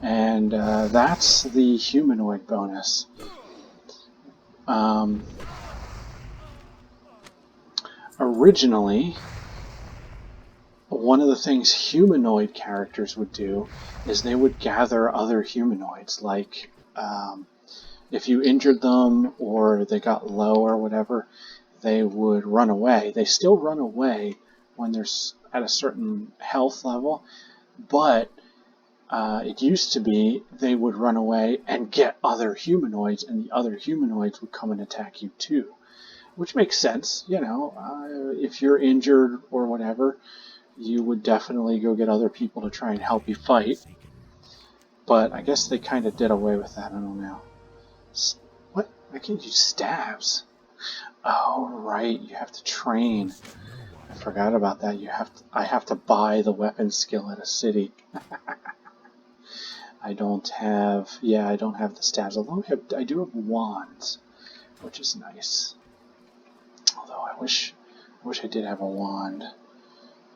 And that's the humanoid bonus. Originally, one of the things humanoid characters would do is they would gather other humanoids. Like, if you injured them or they got low or whatever, they would run away. They still run away when they're at a certain health level, but it used to be they would run away and get other humanoids, and the other humanoids would come and attack you too. Which makes sense, you know, if you're injured or whatever, you would definitely go get other people to try and help you fight. But I guess they kind of did away with that, I don't know. What? I can't use stabs. Oh, right, you have to train. I forgot about that. I have to buy the weapon skill at a city. I don't have the stabs. Although I do have wands, which is nice. Although I wish I did have a wand.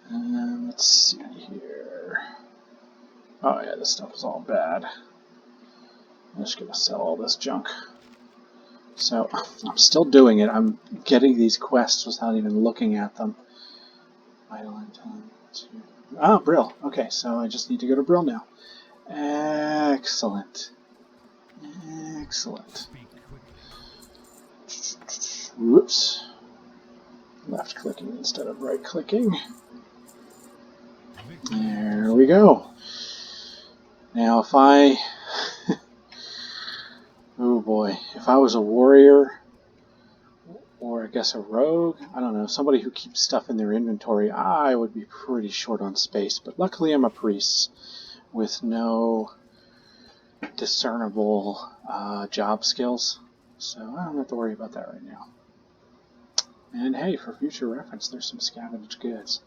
Let's see here. Oh yeah, this stuff is all bad. I'm just gonna sell all this junk. So I'm still doing it. I'm getting these quests without even looking at them. Ah, Brill. Okay, so I just need to go to Brill now. Excellent. Excellent. Whoops. Left clicking instead of right clicking. There we go. Now if I... oh boy. If I was a warrior, or I guess a rogue, I don't know, somebody who keeps stuff in their inventory, I would be pretty short on space. But luckily I'm a priest with no discernible job skills, so I don't have to worry about that right now. And hey, for future reference, there's some scavenged goods.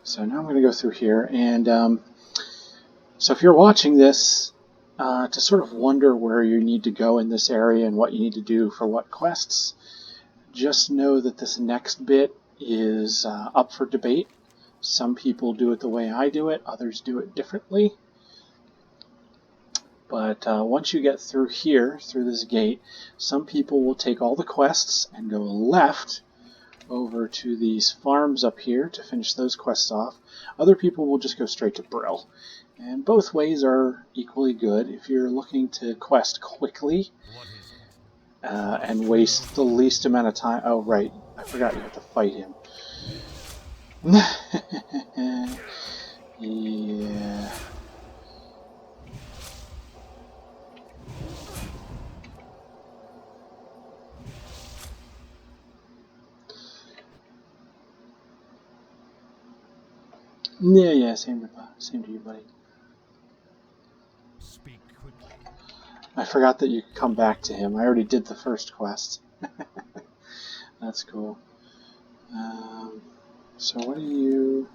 So now I'm going to go through here, and so if you're watching this to sort of wonder where you need to go in this area and what you need to do for what quests, just know that this next bit is up for debate. Some people do it the way I do it, others do it differently. But once you get through here, through this gate, some people will take all the quests and go left over to these farms up here to finish those quests off. Other people will just go straight to Brill. And both ways are equally good. If you're looking to quest quickly and waste the least amount of time... oh, right. I forgot you have to fight him. Yeah... yeah, same to you, buddy. I forgot that you could come back to him. I already did the first quest. That's cool. So what do you...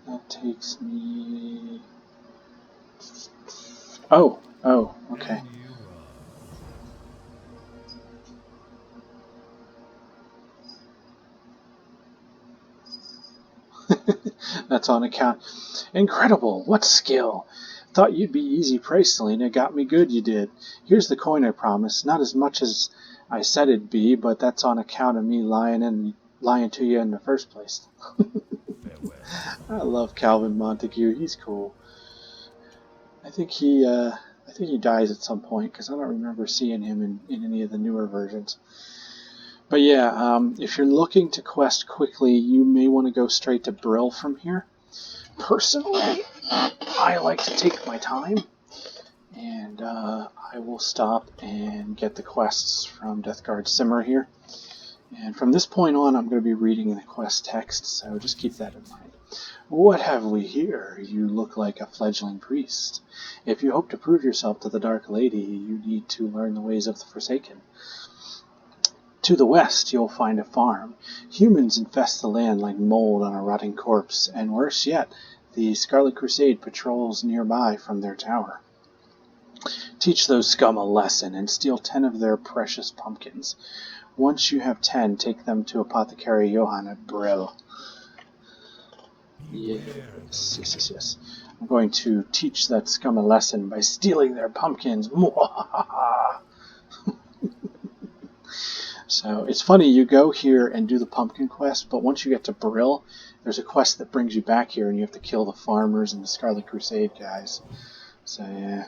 That takes me... Oh, okay. That's on account. Incredible! What skill! Thought you'd be easy price, Selena. Got me good, you did. Here's the coin I promised. Not as much as I said it'd be, but that's on account of me lying to you in the first place. I love Calvin Montague. He's cool. I think he dies at some point because I don't remember seeing him in any of the newer versions. But yeah, if you're looking to quest quickly, you may want to go straight to Brill from here. Personally, I like to take my time, and I will stop and get the quests from Deathguard Simmer here. And from this point on, I'm going to be reading the quest text, so just keep that in mind. What have we here? You look like a fledgling priest. If you hope to prove yourself to the Dark Lady, you need to learn the ways of the Forsaken. To the west, you'll find a farm. Humans infest the land like mold on a rotting corpse, and worse yet, the Scarlet Crusade patrols nearby from their tower. Teach those scum a lesson and steal 10 of their precious pumpkins. Once you have 10, take them to Apothecary Johann at Brill. Yes. I'm going to teach that scum a lesson by stealing their pumpkins. So it's funny, you go here and do the pumpkin quest, but once you get to Brill, there's a quest that brings you back here and you have to kill the farmers and the Scarlet Crusade guys. So yeah.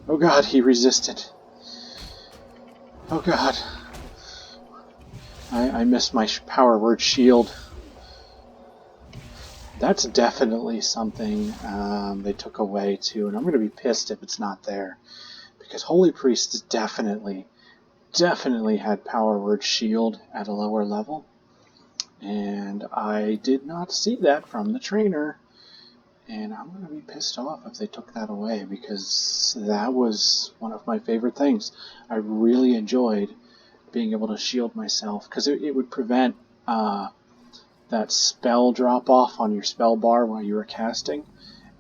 Oh god, he resisted. Oh god. I missed my power word shield. That's definitely something they took away too, and I'm going to be pissed if it's not there. Because Holy Priests definitely had power word shield at a lower level. And I did not see that from the trainer. And I'm going to be pissed off if they took that away, because that was one of my favorite things. I really enjoyed being able to shield myself, because it would prevent that spell drop off on your spell bar while you were casting,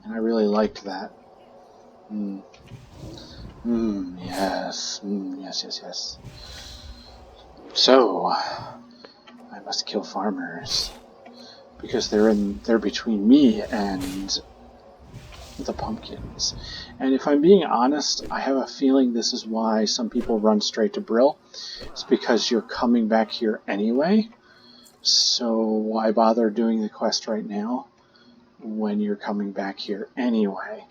and I really liked that. Yes. So, I must kill farmers, because they're between me and the pumpkins. And if I'm being honest, I have a feeling this is why some people run straight to Brill. It's because you're coming back here anyway. So why bother doing the quest right now when you're coming back here anyway?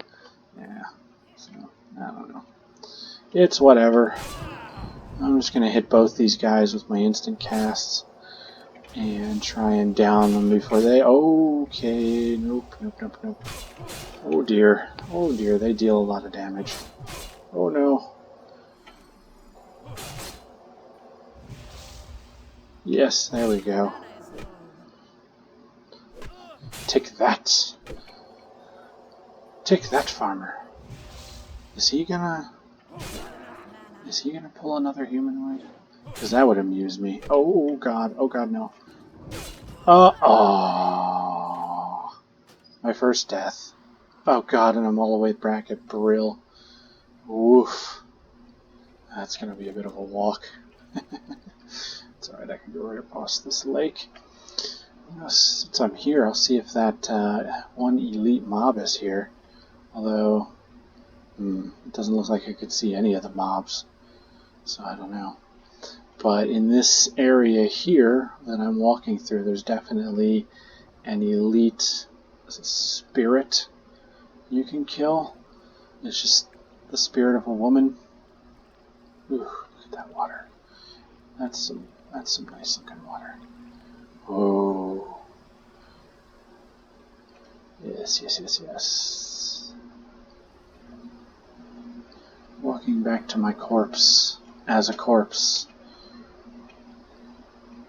Yeah, so I don't know. It's whatever. I'm just going to hit both these guys with my instant casts and try and down them before they... Okay, nope. Oh dear, they deal a lot of damage. Oh no. Yes, there we go. Take that, farmer. Is he gonna pull another humanoid? Because that would amuse me. Oh god, no. Oh, my first death. Oh god, and I'm all the way back at Brill. Oof. That's gonna be a bit of a walk. It's alright, I can go right across this lake. Since I'm here, I'll see if that one elite mob is here. Although, it doesn't look like I could see any of the mobs. So I don't know. But in this area here that I'm walking through, there's definitely an elite spirit you can kill. It's just the spirit of a woman. Ooh, look at that water. That's some nice looking water. Oh. Yes. Walking back to my corpse as a corpse.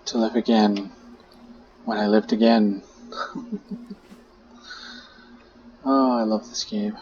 To live again when I lived again. Oh, I love this game.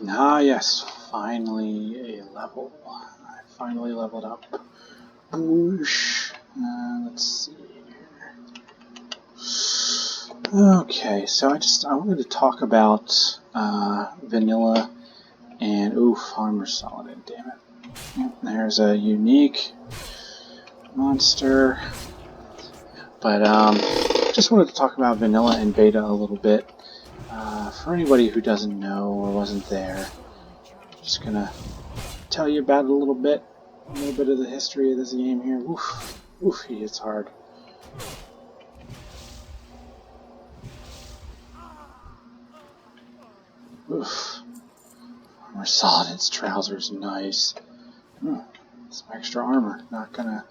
Ah, yes, finally a level. I finally leveled up. Boosh. Let's see here. Okay, so I wanted to talk about vanilla and armor solid. Damn it! Yep, there's a unique monster, but just wanted to talk about vanilla and beta a little bit. For anybody who doesn't know or wasn't there, just gonna tell you about it a little bit of the history of this game here. Oof, oof, he hits hard. Oof. Armor solid, its trousers, nice. Some extra armor. Not gonna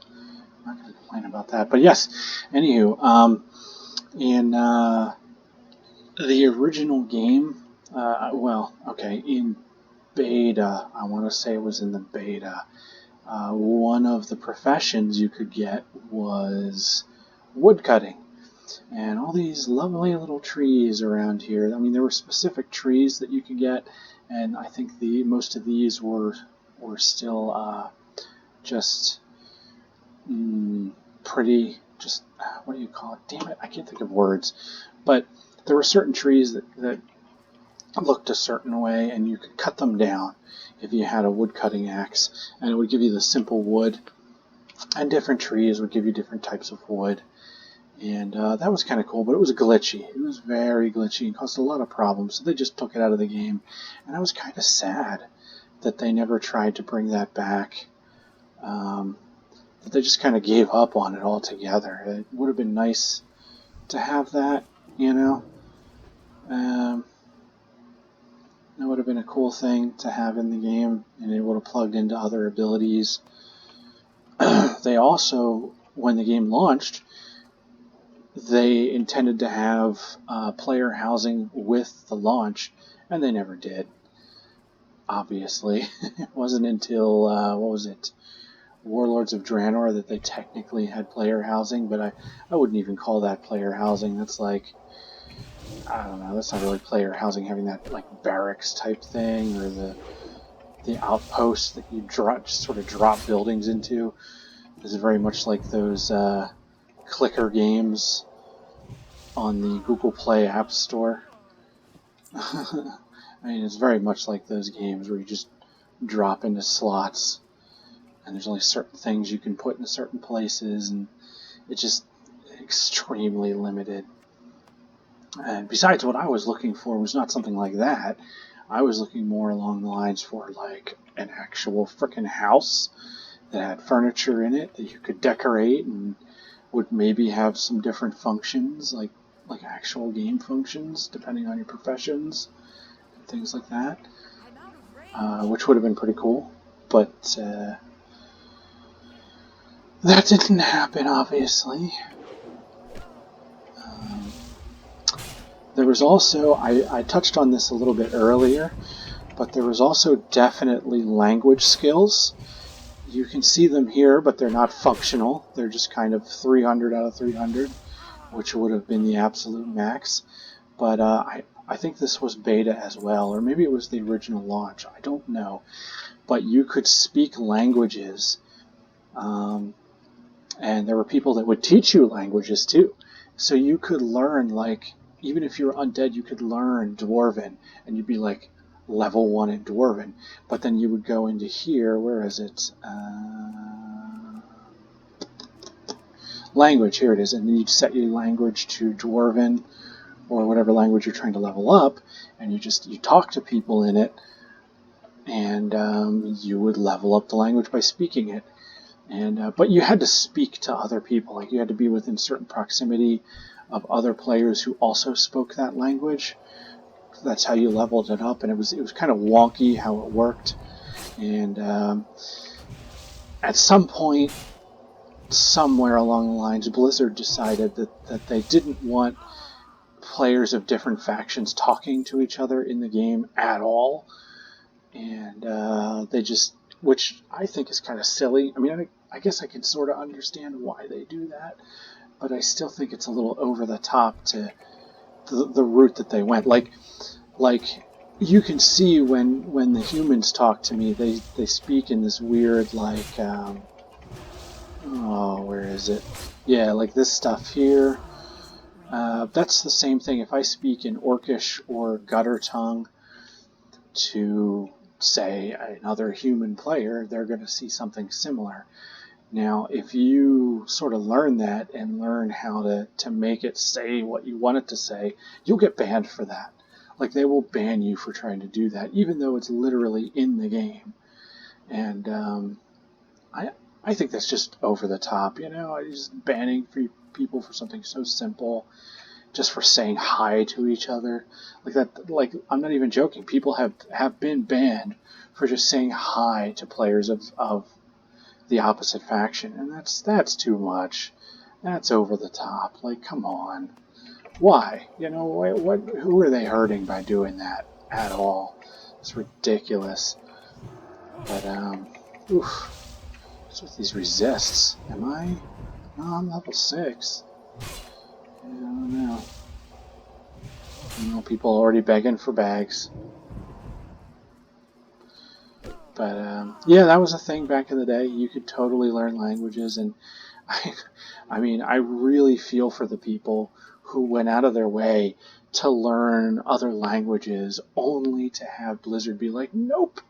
complain about that. But yes, anywho, in the original game, in beta, I want to say it was in the beta. One of the professions you could get was woodcutting. And all these lovely little trees around here. I mean, there were specific trees that you could get, and I think most of these were still just pretty. Just what do you call it? Damn it, I can't think of words. But there were certain trees that looked a certain way, and you could cut them down if you had a wood cutting axe, and it would give you the simple wood. And different trees would give you different types of wood. And that was kind of cool, but it was glitchy. It was very glitchy and caused a lot of problems, so they just took it out of the game. And I was kind of sad that they never tried to bring that back. That they just kind of gave up on it altogether. It would have been nice to have that, you know. That would have been a cool thing to have in the game, and it would have plugged into other abilities. They also, when the game launched, they intended to have player housing with the launch, and they never did. Obviously, it wasn't until Warlords of Draenor that they technically had player housing, but I wouldn't even call that player housing. That's like, I don't know, that's not really player housing, having that like barracks type thing, or the outpost that you drop buildings into. This is very much like those clicker games on the Google Play App Store. I mean, it's very much like those games where you just drop into slots, and there's only certain things you can put in certain places, and it's just extremely limited. And besides, what I was looking for was not something like that. I was looking more along the lines for like an actual frickin' house that had furniture in it that you could decorate and would maybe have some different functions, like actual game functions, depending on your professions, and things like that, which would have been pretty cool. But that didn't happen, obviously. There was also, I touched on this a little bit earlier, but there was also definitely language skills. You can see them here, but they're not functional. They're just kind of 300 out of 300, which would have been the absolute max. But I think this was beta as well, or maybe it was the original launch. I don't know. But you could speak languages, and there were people that would teach you languages too. So you could learn, like, even if you were undead, you could learn Dwarven, and you'd be like level 1 in Dwarven. But then you would go into here, where is it? Language, here it is, and then you'd set your language to Dwarven, or whatever language you're trying to level up, and you talk to people in it, and you would level up the language by speaking it. And but you had to speak to other people, like you had to be within certain proximity of other players who also spoke that language. That's how you leveled it up, and it was kind of wonky how it worked. And at some point, somewhere along the lines, Blizzard decided that they didn't want players of different factions talking to each other in the game at all, and they just, which I think is kind of silly. I mean, I guess I can sort of understand why they do that, but I still think it's a little over the top to the route that they went. Like you can see when the humans talk to me, they speak in this weird like oh, where is it? Yeah, like this stuff here. That's the same thing. If I speak in Orcish or Gutter tongue to say another human player, they're going to see something similar. Now, if you sort of learn that and learn how to make it say what you want it to say, you'll get banned for that. Like, they will ban you for trying to do that, even though it's literally in the game. And I, I think that's just over the top, you know? Just banning people for something so simple, just for saying hi to each other. Like that, like, I'm not even joking. People have been banned for just saying hi to players of the opposite faction, and that's too much. That's over the top. Like, come on. Why? You know, what who are they hurting by doing that at all? It's ridiculous. But oof. What's with these resists? Am I? No, I'm level 6. I don't know. You know, people already begging for bags. But yeah, that was a thing back in the day. You could totally learn languages, and I, I mean, I really feel for the people who went out of their way to learn other languages only to have Blizzard be like, nope,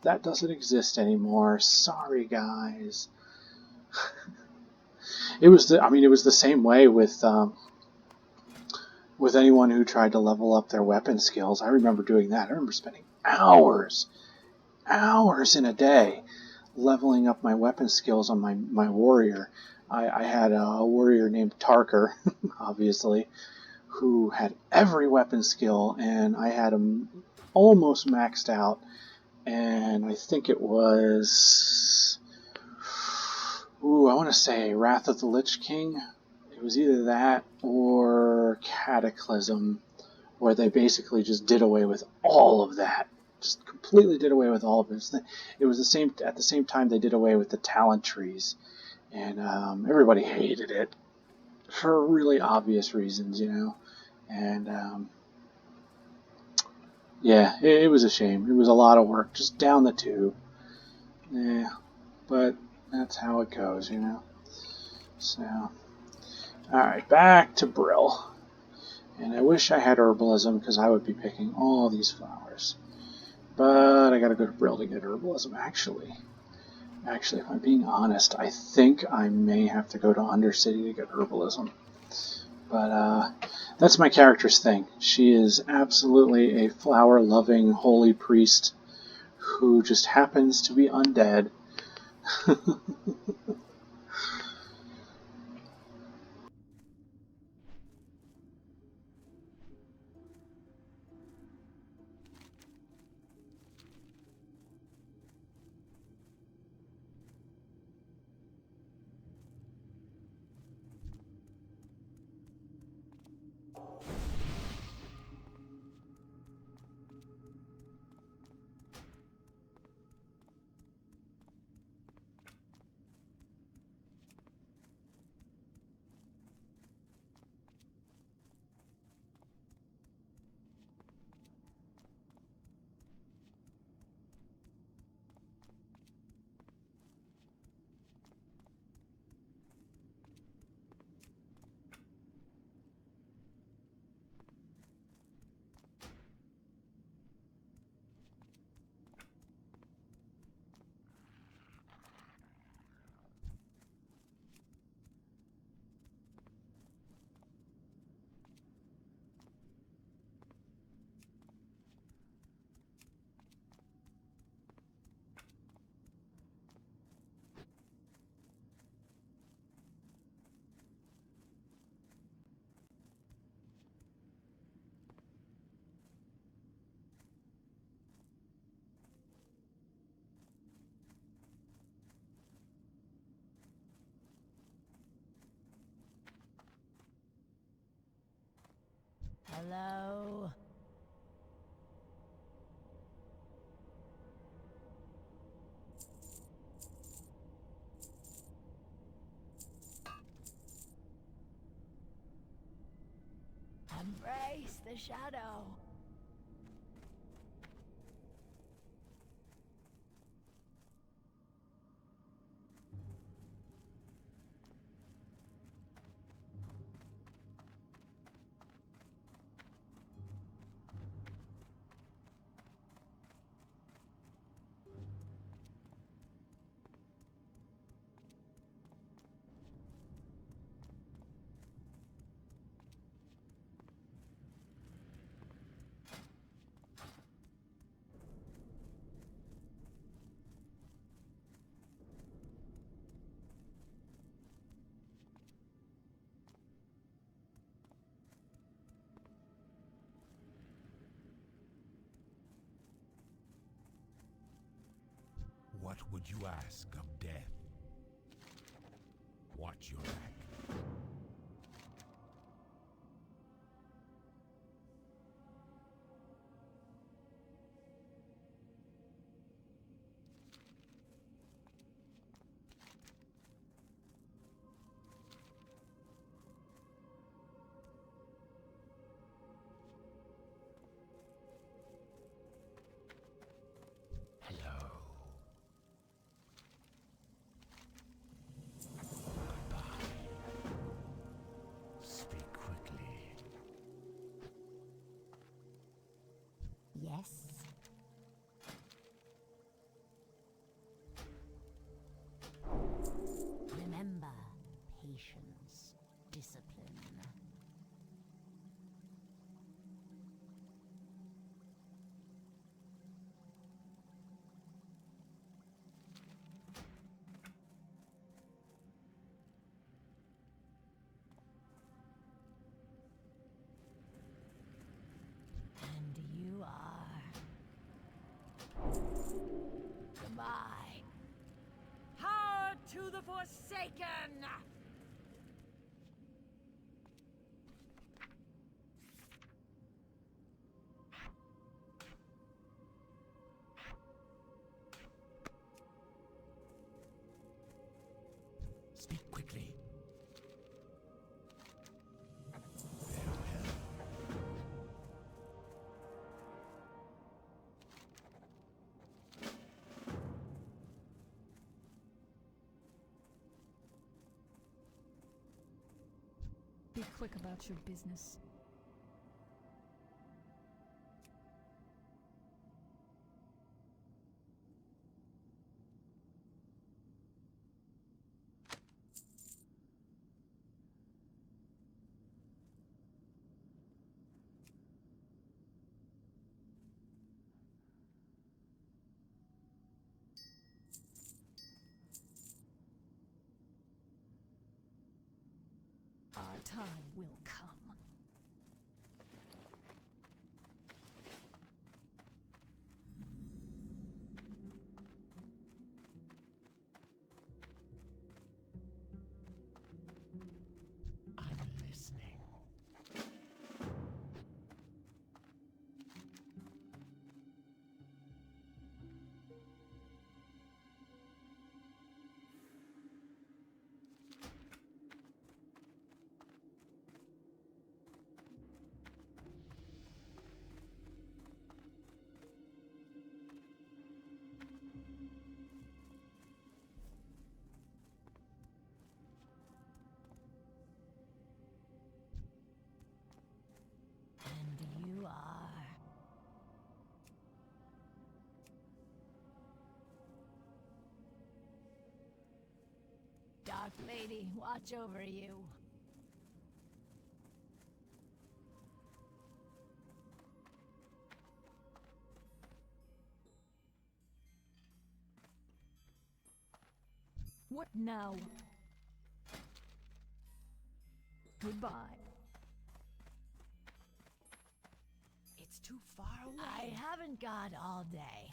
that doesn't exist anymore. Sorry, guys. It was the same way with anyone who tried to level up their weapon skills. I remember doing that. I remember spending hours in a day leveling up my weapon skills on my warrior. I had a warrior named Tarker, obviously, who had every weapon skill, and I had him almost maxed out. And I think it was, I want to say Wrath of the Lich King. It was either that or Cataclysm, where they basically just did away with all of that. Just completely did away with all of it. It was the same at the same time they did away with the talent trees, and everybody hated it for really obvious reasons, you know. And yeah, it was a shame. It was a lot of work just down the tube. Yeah, but that's how it goes, you know. So, all right, back to Brill. And I wish I had herbalism because I would be picking all these flowers. But I gotta go to Brill to get herbalism, actually. Actually, if I'm being honest, I think I may have to go to Undercity to get herbalism. But that's my character's thing. She is absolutely a flower-loving holy priest who just happens to be undead. Hello? Embrace the shadow. would you ask of death? Watch your back. Hello. Goodbye. Speak quickly. Yes. Remember, patience, discipline. And you are... Goodbye. Power to the Forsaken! Speak quickly. Farewell. Be quick about your business. Our time will come. I'm listening. And you are... Dark Lady, watch over you. What now? Goodbye. It's too far away. I haven't got all day.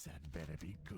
That better be good.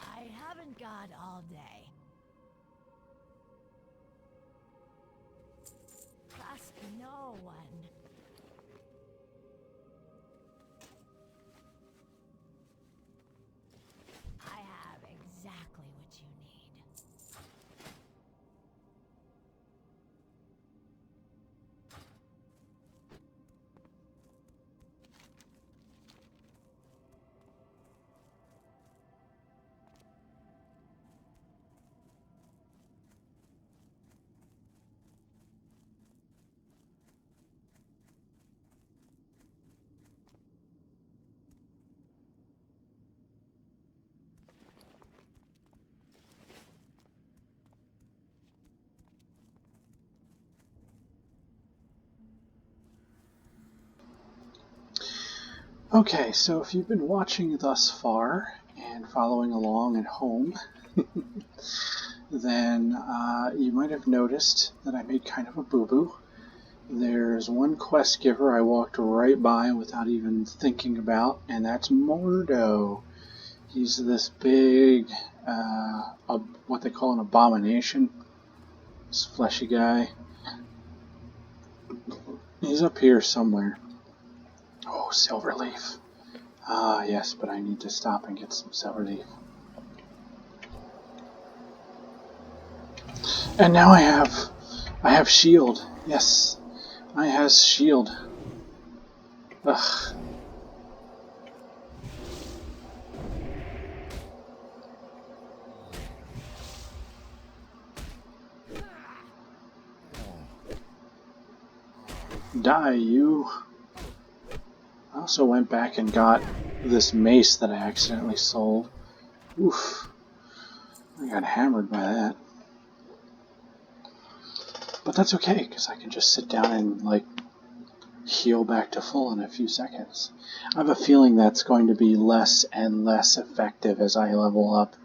I haven't got all day. Trust no one. I have exactly what you need. Okay, so if you've been watching thus far and following along at home, then you might have noticed that I made kind of a boo-boo. There's one quest giver I walked right by without even thinking about, and that's Mordo. He's this big, what they call an abomination. This fleshy guy. He's up here somewhere. Oh, Silverleaf. Ah, yes, but I need to stop and get some Silverleaf. And now I have shield. Yes, I has shield. Ugh. Die, you. I also went back and got this mace that I accidentally sold. Oof. I got hammered by that. But that's okay, because I can just sit down and, like, heal back to full in a few seconds. I have a feeling that's going to be less and less effective as I level up.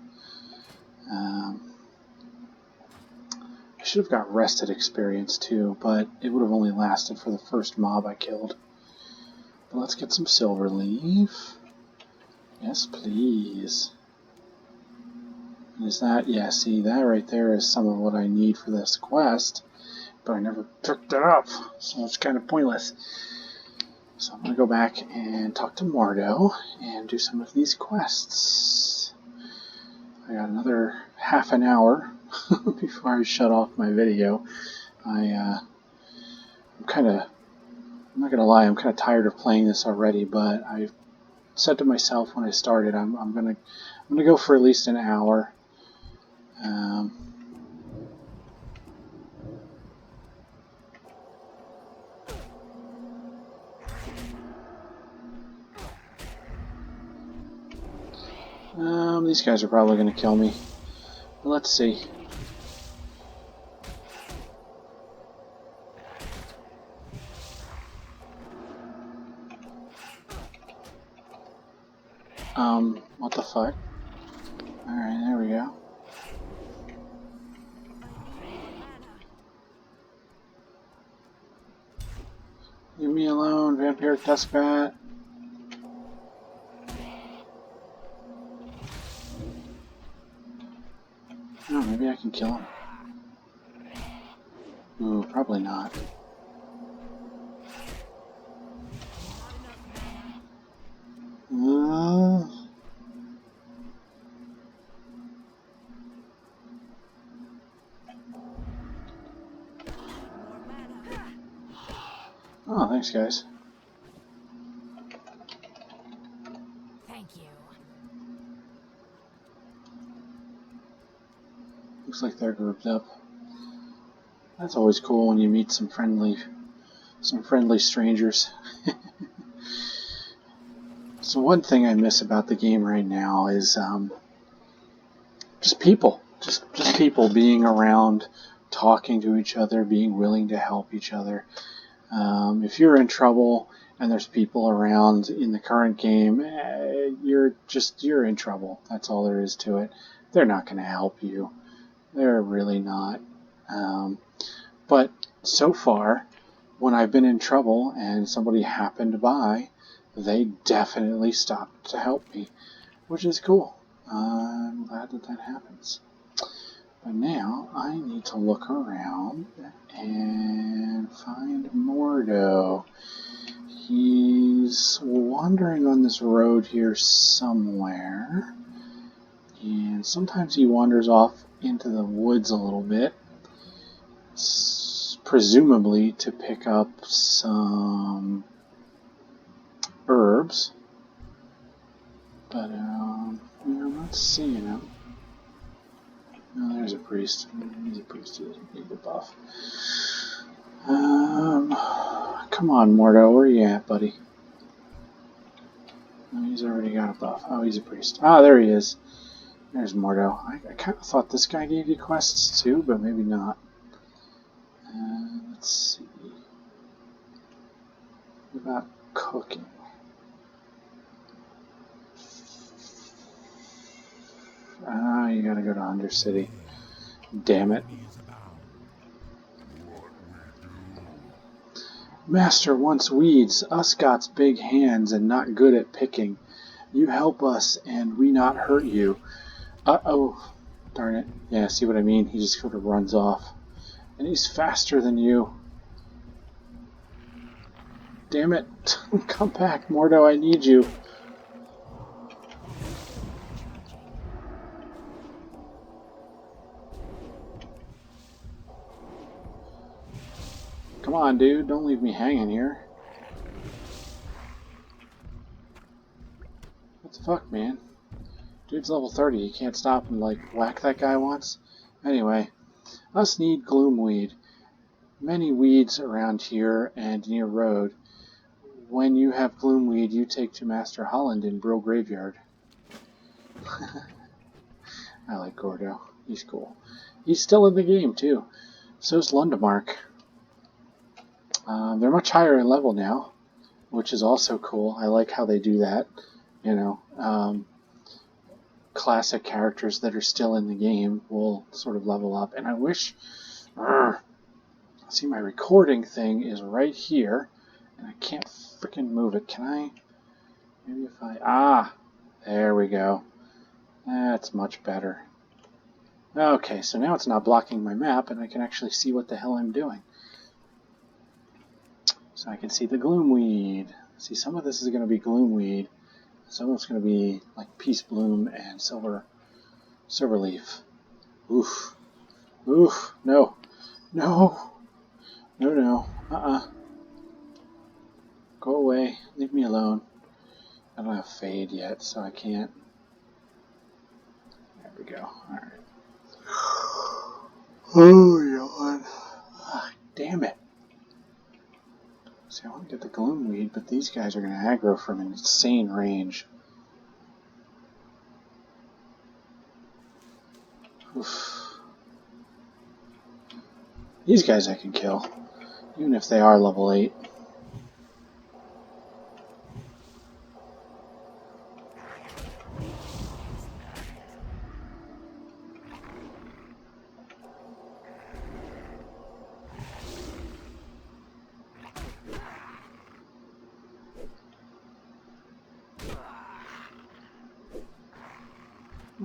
I should have got rested experience too, but it would have only lasted for the first mob I killed. But let's get some silver leaf. Yes, please. Is that? Yeah, see, that right there is some of what I need for this quest, but I never picked it up, so it's kind of pointless. So I'm going to go back and talk to Mordo and do some of these quests. I got another half an hour before I shut off my video. I'm not going to lie, I'm kind of tired of playing this already, but I said to myself when I started, I'm going to go for at least an hour. These guys are probably going to kill me. But let's see. What the fuck? Alright, there we go. Leave me alone, vampiric dustbat. Oh, maybe I can kill him. Ooh, probably not. Thanks, guys. Thank you. Looks like they're grouped up. That's always cool when you meet some friendly strangers. So one thing I miss about the game right now is just people. Just people being around, talking to each other, being willing to help each other. If you're in trouble and there's people around in the current game, you're in trouble. That's all there is to it. They're not going to help you. They're really not. But so far, when I've been in trouble and somebody happened by, they definitely stopped to help me, which is cool. I'm glad that happens. But now I need to look around and find Mordo. He's wandering on this road here somewhere. And sometimes he wanders off into the woods a little bit. Presumably to pick up some herbs. But, I'm not seeing him. No, there's a priest. He's a priest. He doesn't need the buff. Come on, Mordo. Where are you at, buddy? Oh, he's already got a buff. Oh, he's a priest. Ah, there he is. There's Mordo. I kind of thought this guy gave you quests too, but maybe not. Let's see. What about cooking? Ah, you gotta go to Undercity. Damn it. Master wants weeds. Us got's big hands and not good at picking. You help us and we not hurt you. Uh-oh. Darn it. Yeah, see what I mean? He just sort of runs off. And he's faster than you. Damn it. Come back, Mordo. I need you. Come on, dude. Don't leave me hanging here. What the fuck, man? Dude's level 30. You can't stop and, like, whack that guy once? Anyway, us need gloomweed. Many weeds around here and near road. When you have gloomweed, you take to Master Holland in Brill Graveyard. I like Gordo. He's cool. He's still in the game, too. So's Lundemark. They're much higher in level now, which is also cool. I like how they do that. You know, classic characters that are still in the game will sort of level up. And I wish... see, my recording thing is right here, and I can't freaking move it. Can I? Maybe if I... Ah! There we go. That's much better. Okay, so now it's not blocking my map, and I can actually see what the hell I'm doing. So I can see the gloomweed. See, some of this is going to be gloomweed. Some of it's going to be like peace bloom and silver leaf. Oof. Oof. No. No. No. Go away. Leave me alone. I don't have fade yet, so I can't. There we go. Alright. Oh, yawn. Damn it. See, I want to get the gloomweed, but these guys are going to aggro from an insane range. Oof. These guys I can kill, even if they are level 8.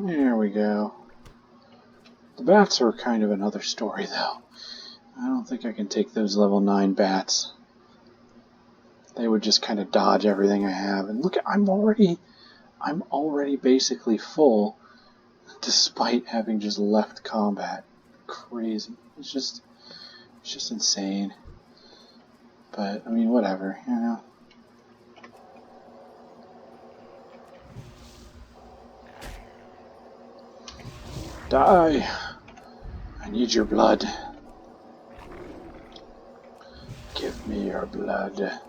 There we go. The bats are kind of another story, though. I don't think I can take those level 9 bats. They would just kind of dodge everything I have. And look, I'm already basically full, despite having just left combat. Crazy. It's just insane. But, I mean, whatever, you know. Die! I need your blood. Give me your blood.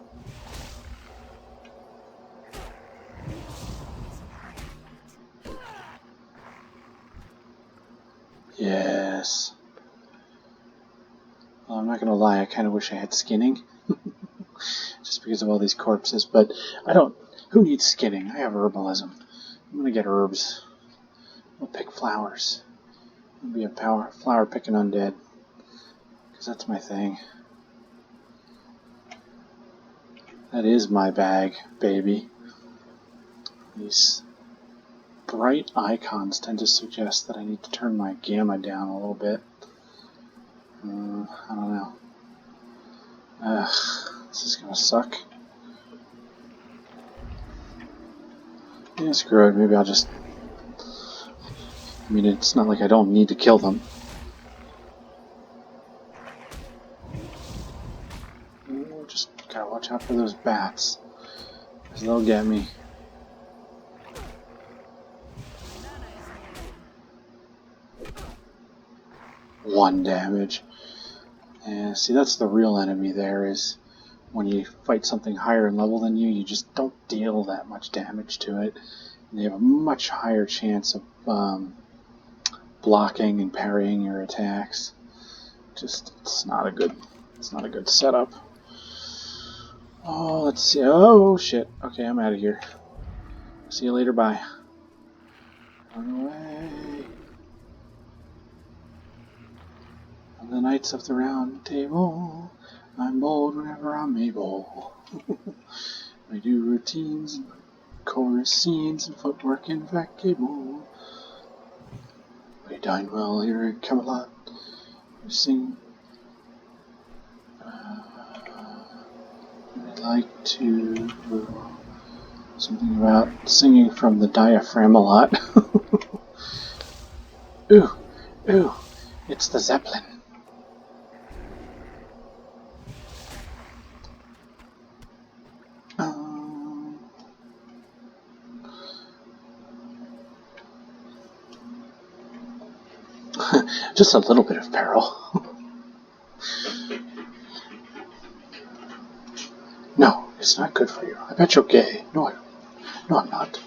Yes. Well, I'm not gonna lie, I kind of wish I had skinning. Just because of all these corpses, but I don't... Who needs skinning? I have herbalism. I'm gonna get herbs. I'll pick flowers. I'll be a flower picking undead. Because that's my thing. That is my bag, baby. These bright icons tend to suggest that I need to turn my gamma down a little bit. I don't know. This is gonna suck. Yeah, screw it. Maybe I'll just... I mean, it's not like I don't need to kill them. Just gotta watch out for those bats, because they'll get me. One damage. And see, that's the real enemy there, is when you fight something higher in level than you, you just don't deal that much damage to it. And you have a much higher chance of blocking and parrying your attacks. Just, it's not a good setup. Oh, let's see. Oh, shit. Okay, I'm out of here. See you later, bye. Run away. I'm the Knights of the Round Table. I'm bold whenever I'm able. I do routines, and chorus scenes, and footwork in fact cable. We dine well here at Camelot. We sing. I'd like to... something about singing from the diaphragm a lot. Ooh, ooh, it's the Zeppelin. Just a little bit of peril. No, it's not good for you. I bet you're gay. No, I'm not.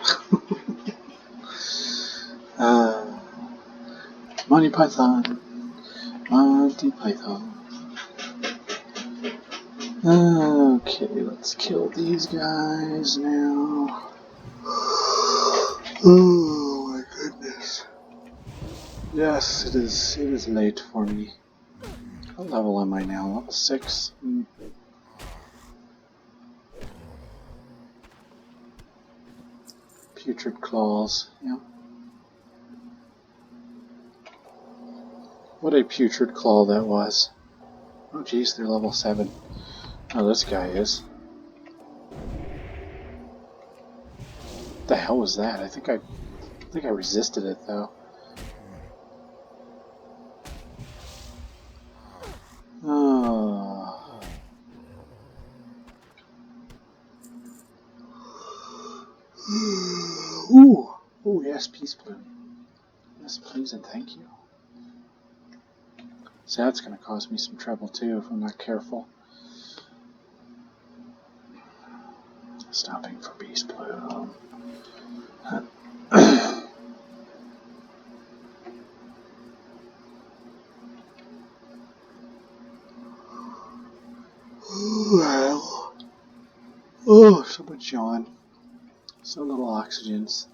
Monty Python. Monty Python. Okay, let's kill these guys now. Oh my goodness. Yes, it is late for me. What level am I now? Level 6? Putrid claws, yeah. What a putrid claw that was. Oh geez, they're level 7. Oh, this guy is. What the hell was that? I think I resisted it though. Oh. Ooh. Ooh, yes, peace bloom. Yes, please and thank you. So that's going to cause me some trouble too if I'm not careful. Stopping for peace bloom. Well. Oh, so much yawn. So little oxygens.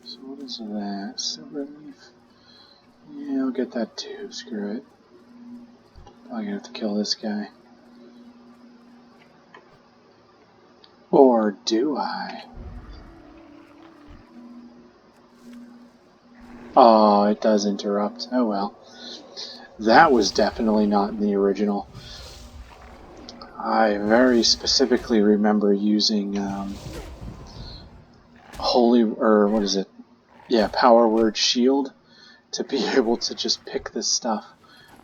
So what is that? Silver leaf? Yeah, I'll get that too. Screw it. I'm gonna have to kill this guy. Or do I? Oh, it does interrupt. Oh well. That was definitely not in the original. I very specifically remember using Power Word Shield to be able to just pick this stuff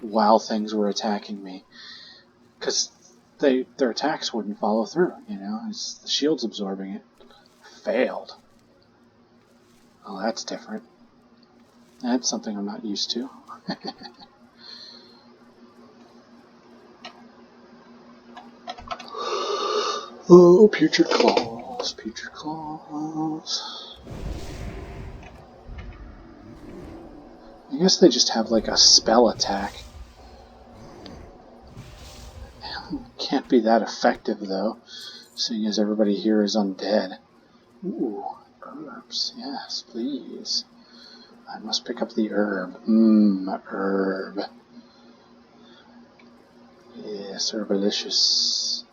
while things were attacking me. Because their attacks wouldn't follow through, you know? It's, the shield's absorbing it. Failed. Oh, that's different. That's something I'm not used to. Oh, putrid claws, putrid claws. I guess they just have like a spell attack. Can't be that effective though, seeing as everybody here is undead. Ooh, herbs, yes, please. I must pick up the herb. Herb. Yes, herbalicious.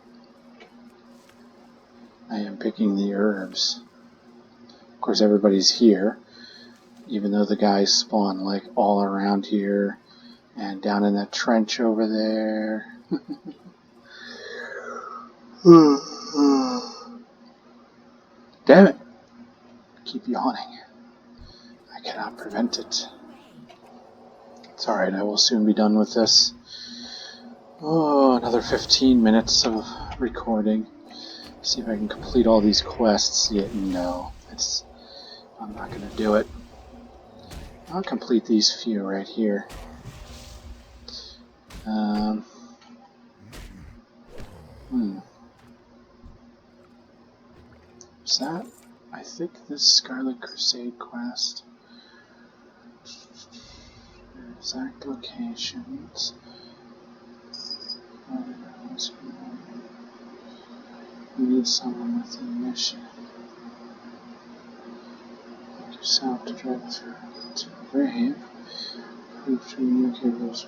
I am picking the herbs. Of course, everybody's here, even though the guys spawn like all around here and down in that trench over there. Damn it! Keep yawning. I cannot prevent it. It's alright, I will soon be done with this. Oh, another 15 minutes of recording. See if I can complete all these quests. Yet no, I'm not going to do it. I'll complete these few right here. Is that? I think this Scarlet Crusade quest. Exact locations. We need someone with a mission. Make yourself to drive through to a grave. Prove to you cables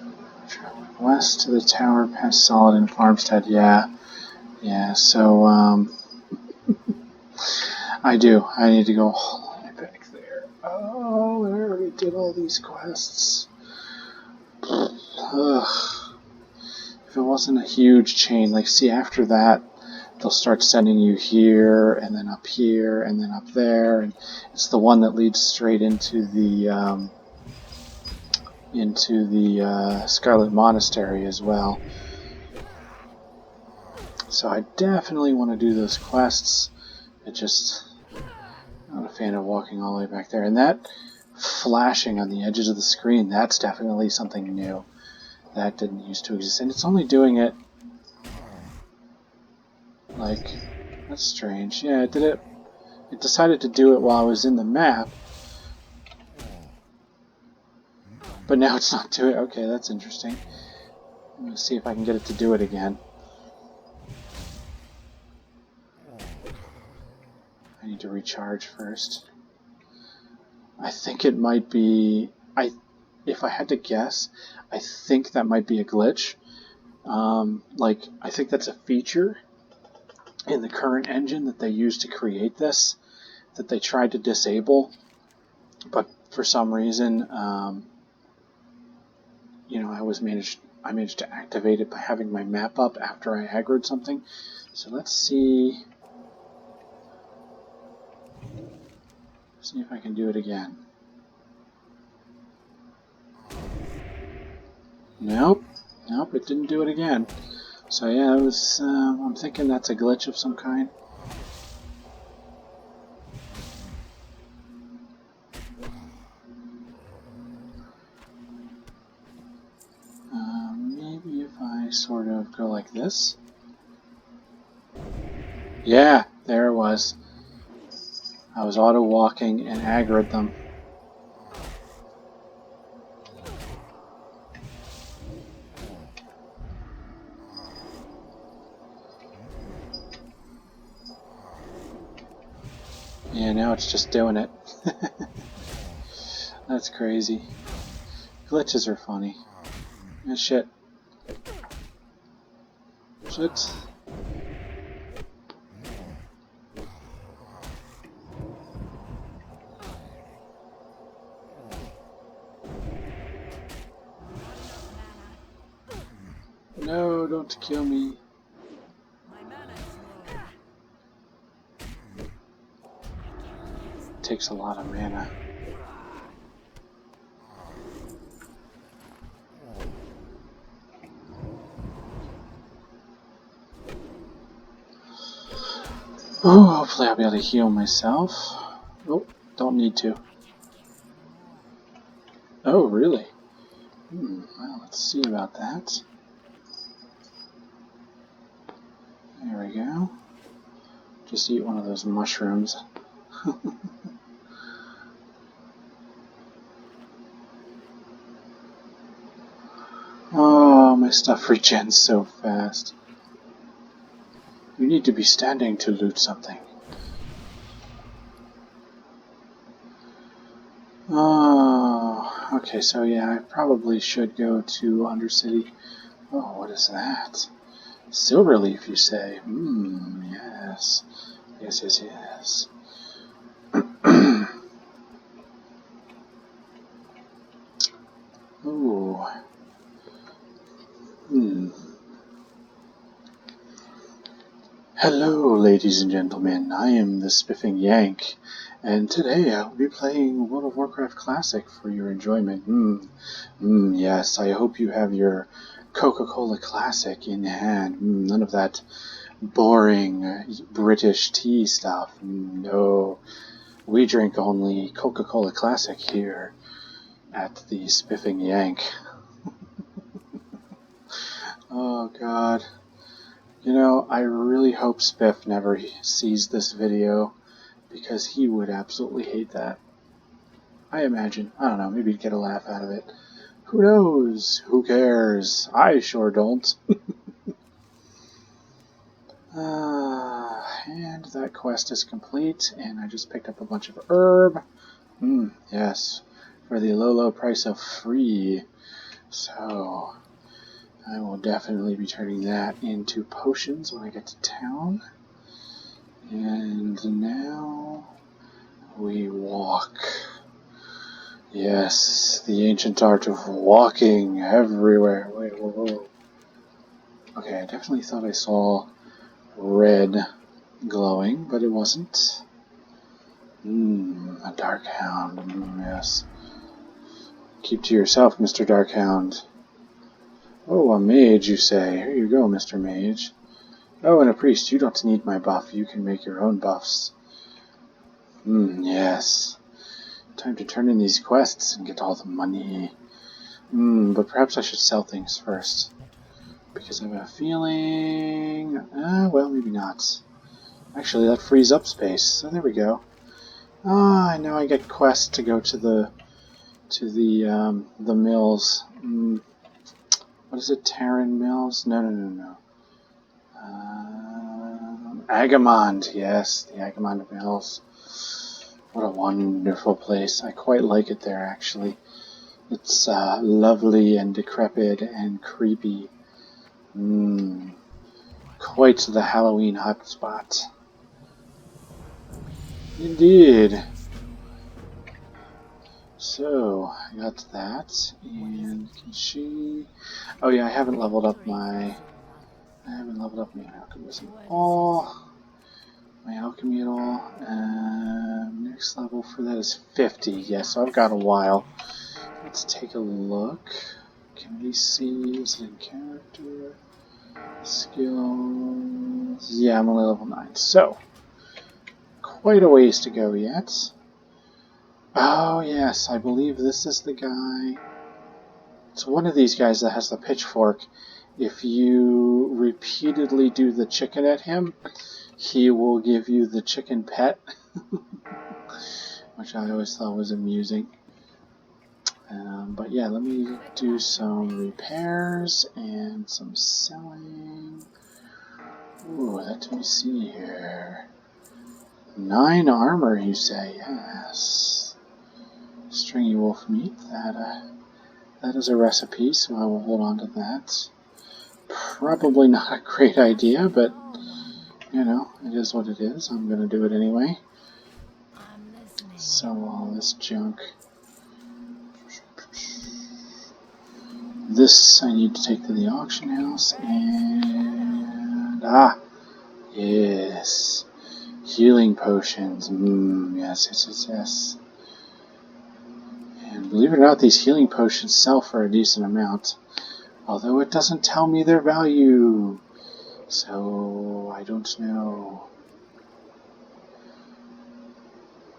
traveling west to the tower past Solid and Farmstead. Yeah, so I do. I need to go all the way back there. Oh, I already did all these quests. Ugh. If it wasn't a huge chain, like, see, after that, they'll start sending you here, and then up here, and then up there, and it's the one that leads straight into the Scarlet Monastery as well. So I definitely want to do those quests. I'm not a fan of walking all the way back there. And that flashing on the edges of the screen, that's definitely something new. That didn't used to exist. And it's only doing it, like, that's strange. Yeah, it did it. It decided to do it while I was in the map. But now it's not doing it. Okay, that's interesting. I'm going to see if I can get it to do it again. I need to recharge first. I think it might be... If I had to guess, I think that might be a glitch. I think that's a feature in the current engine that they used to create this, that they tried to disable, but for some reason, I managed to activate it by having my map up after I aggroed something. So let's see if I can do it again. Nope, it didn't do it again. So yeah, it was. I'm thinking that's a glitch of some kind. Maybe if I sort of go like this. Yeah, there it was. I was auto-walking and aggroed them. Yeah, now it's just doing it. That's crazy. Glitches are funny. Oh, shit. Shit. No, don't kill me. It takes a lot of mana. Oh, hopefully I'll be able to heal myself. Oh, don't need to. Oh, really? Well, let's see about that. There we go. Just eat one of those mushrooms. Oh, my stuff regens so fast. You need to be standing to loot something. Oh, okay, so yeah, I probably should go to Undercity. Oh, what is that? Silverleaf, you say? Yes. Yes, yes, yes. Ooh. Hello, ladies and gentlemen. I am the Spiffing Yank, and today I'll be playing World of Warcraft Classic for your enjoyment. Yes, I hope you have your Coca-Cola Classic in hand. None of that boring British tea stuff. No, we drink only Coca-Cola Classic here at the Spiffing Yank. Oh, God. You know, I really hope Spiff never sees this video, because he would absolutely hate that. I imagine. I don't know, maybe he'd get a laugh out of it. Who knows? Who cares? I sure don't. And that quest is complete, and I just picked up a bunch of herb. Yes, for the low, low price of free. So, I will definitely be turning that into potions when I get to town. And now we walk. Yes, the ancient art of walking everywhere. Wait, whoa, whoa. Okay, I definitely thought I saw red glowing, but it wasn't. A dark hound. Yes. Keep to yourself, Mr. Darkhound. Oh, a mage, you say. Here you go, Mr. Mage. Oh, and a priest. You don't need my buff. You can make your own buffs. Yes. Time to turn in these quests and get all the money. But perhaps I should sell things first. Because I have a feeling... well, maybe not. Actually, that frees up space. So there we go. Now I get quests to go to the mills. What is it? Terran Mills? No. Agamond, yes, the Agamond Mills. What a wonderful place. I quite like it there, actually. It's lovely and decrepit and creepy. Quite the Halloween hotspot. Indeed. So, I got that, and can she... Oh yeah, I haven't leveled up my alchemism at all. Next level for that is 50. Yes, so I've got a while. Let's take a look. Can we see? Is it in character? Skills? Yeah, I'm only level 9. So, quite a ways to go yet. Oh yes, I believe this is the guy. It's one of these guys that has the pitchfork. If you repeatedly do the chicken at him, he will give you the chicken pet, which I always thought was amusing. But yeah, let me do some repairs and some selling. Ooh, let me see here. 9 armor, you say? Yes. Stringy wolf meat. That is a recipe, so I will hold on to that. Probably not a great idea, but you know, it is what it is. I'm gonna do it anyway. Sell all this junk. This I need to take to the auction house, and yes, healing potions. Yes. And believe it or not, these healing potions sell for a decent amount, although it doesn't tell me their value, so I don't know.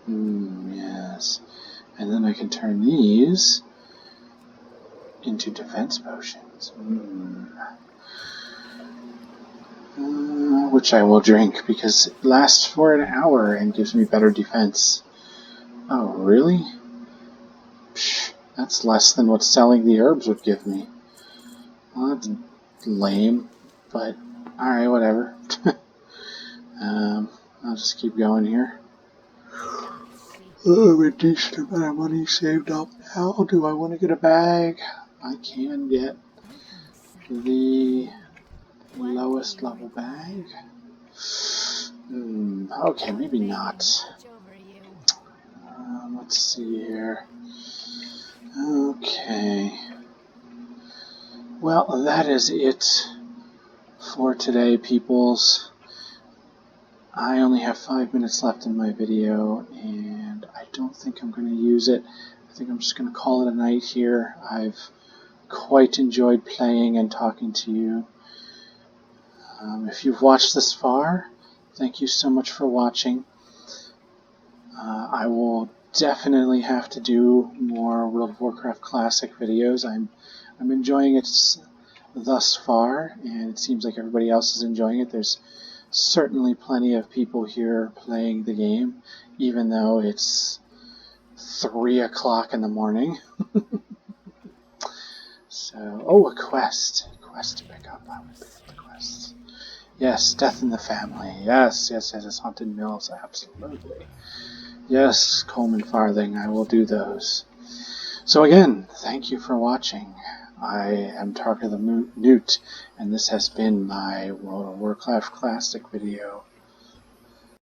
Yes. And then I can turn these into defense potions. Which I will drink because it lasts for an hour and gives me better defense. Oh, really? Psh, that's less than what selling the herbs would give me. Well, that's lame, but alright, whatever. I'll just keep going here. Oh, a decent amount of money saved up now. Do I want to get a bag? I can get the lowest level bag. Okay, maybe not. Let's see here. Okay. Well, that is it for today, peoples. I only have 5 minutes left in my video, and I don't think I'm going to use it. I think I'm just going to call it a night here. I've quite enjoyed playing and talking to you. If you've watched this far, thank you so much for watching. I will definitely have to do more World of Warcraft Classic videos. I'm enjoying it thus far, and it seems like everybody else is enjoying it. There's certainly plenty of people here playing the game, even though it's 3 o'clock in the morning. So, oh, a quest. A quest to pick up. I will pick up the quest. Yes, Death in the Family. Yes, Haunted Mills, absolutely. Yes, Coleman Farthing, I will do those. So again, thank you for watching. I am Tarka the Newt, and this has been my World of Warcraft Classic video.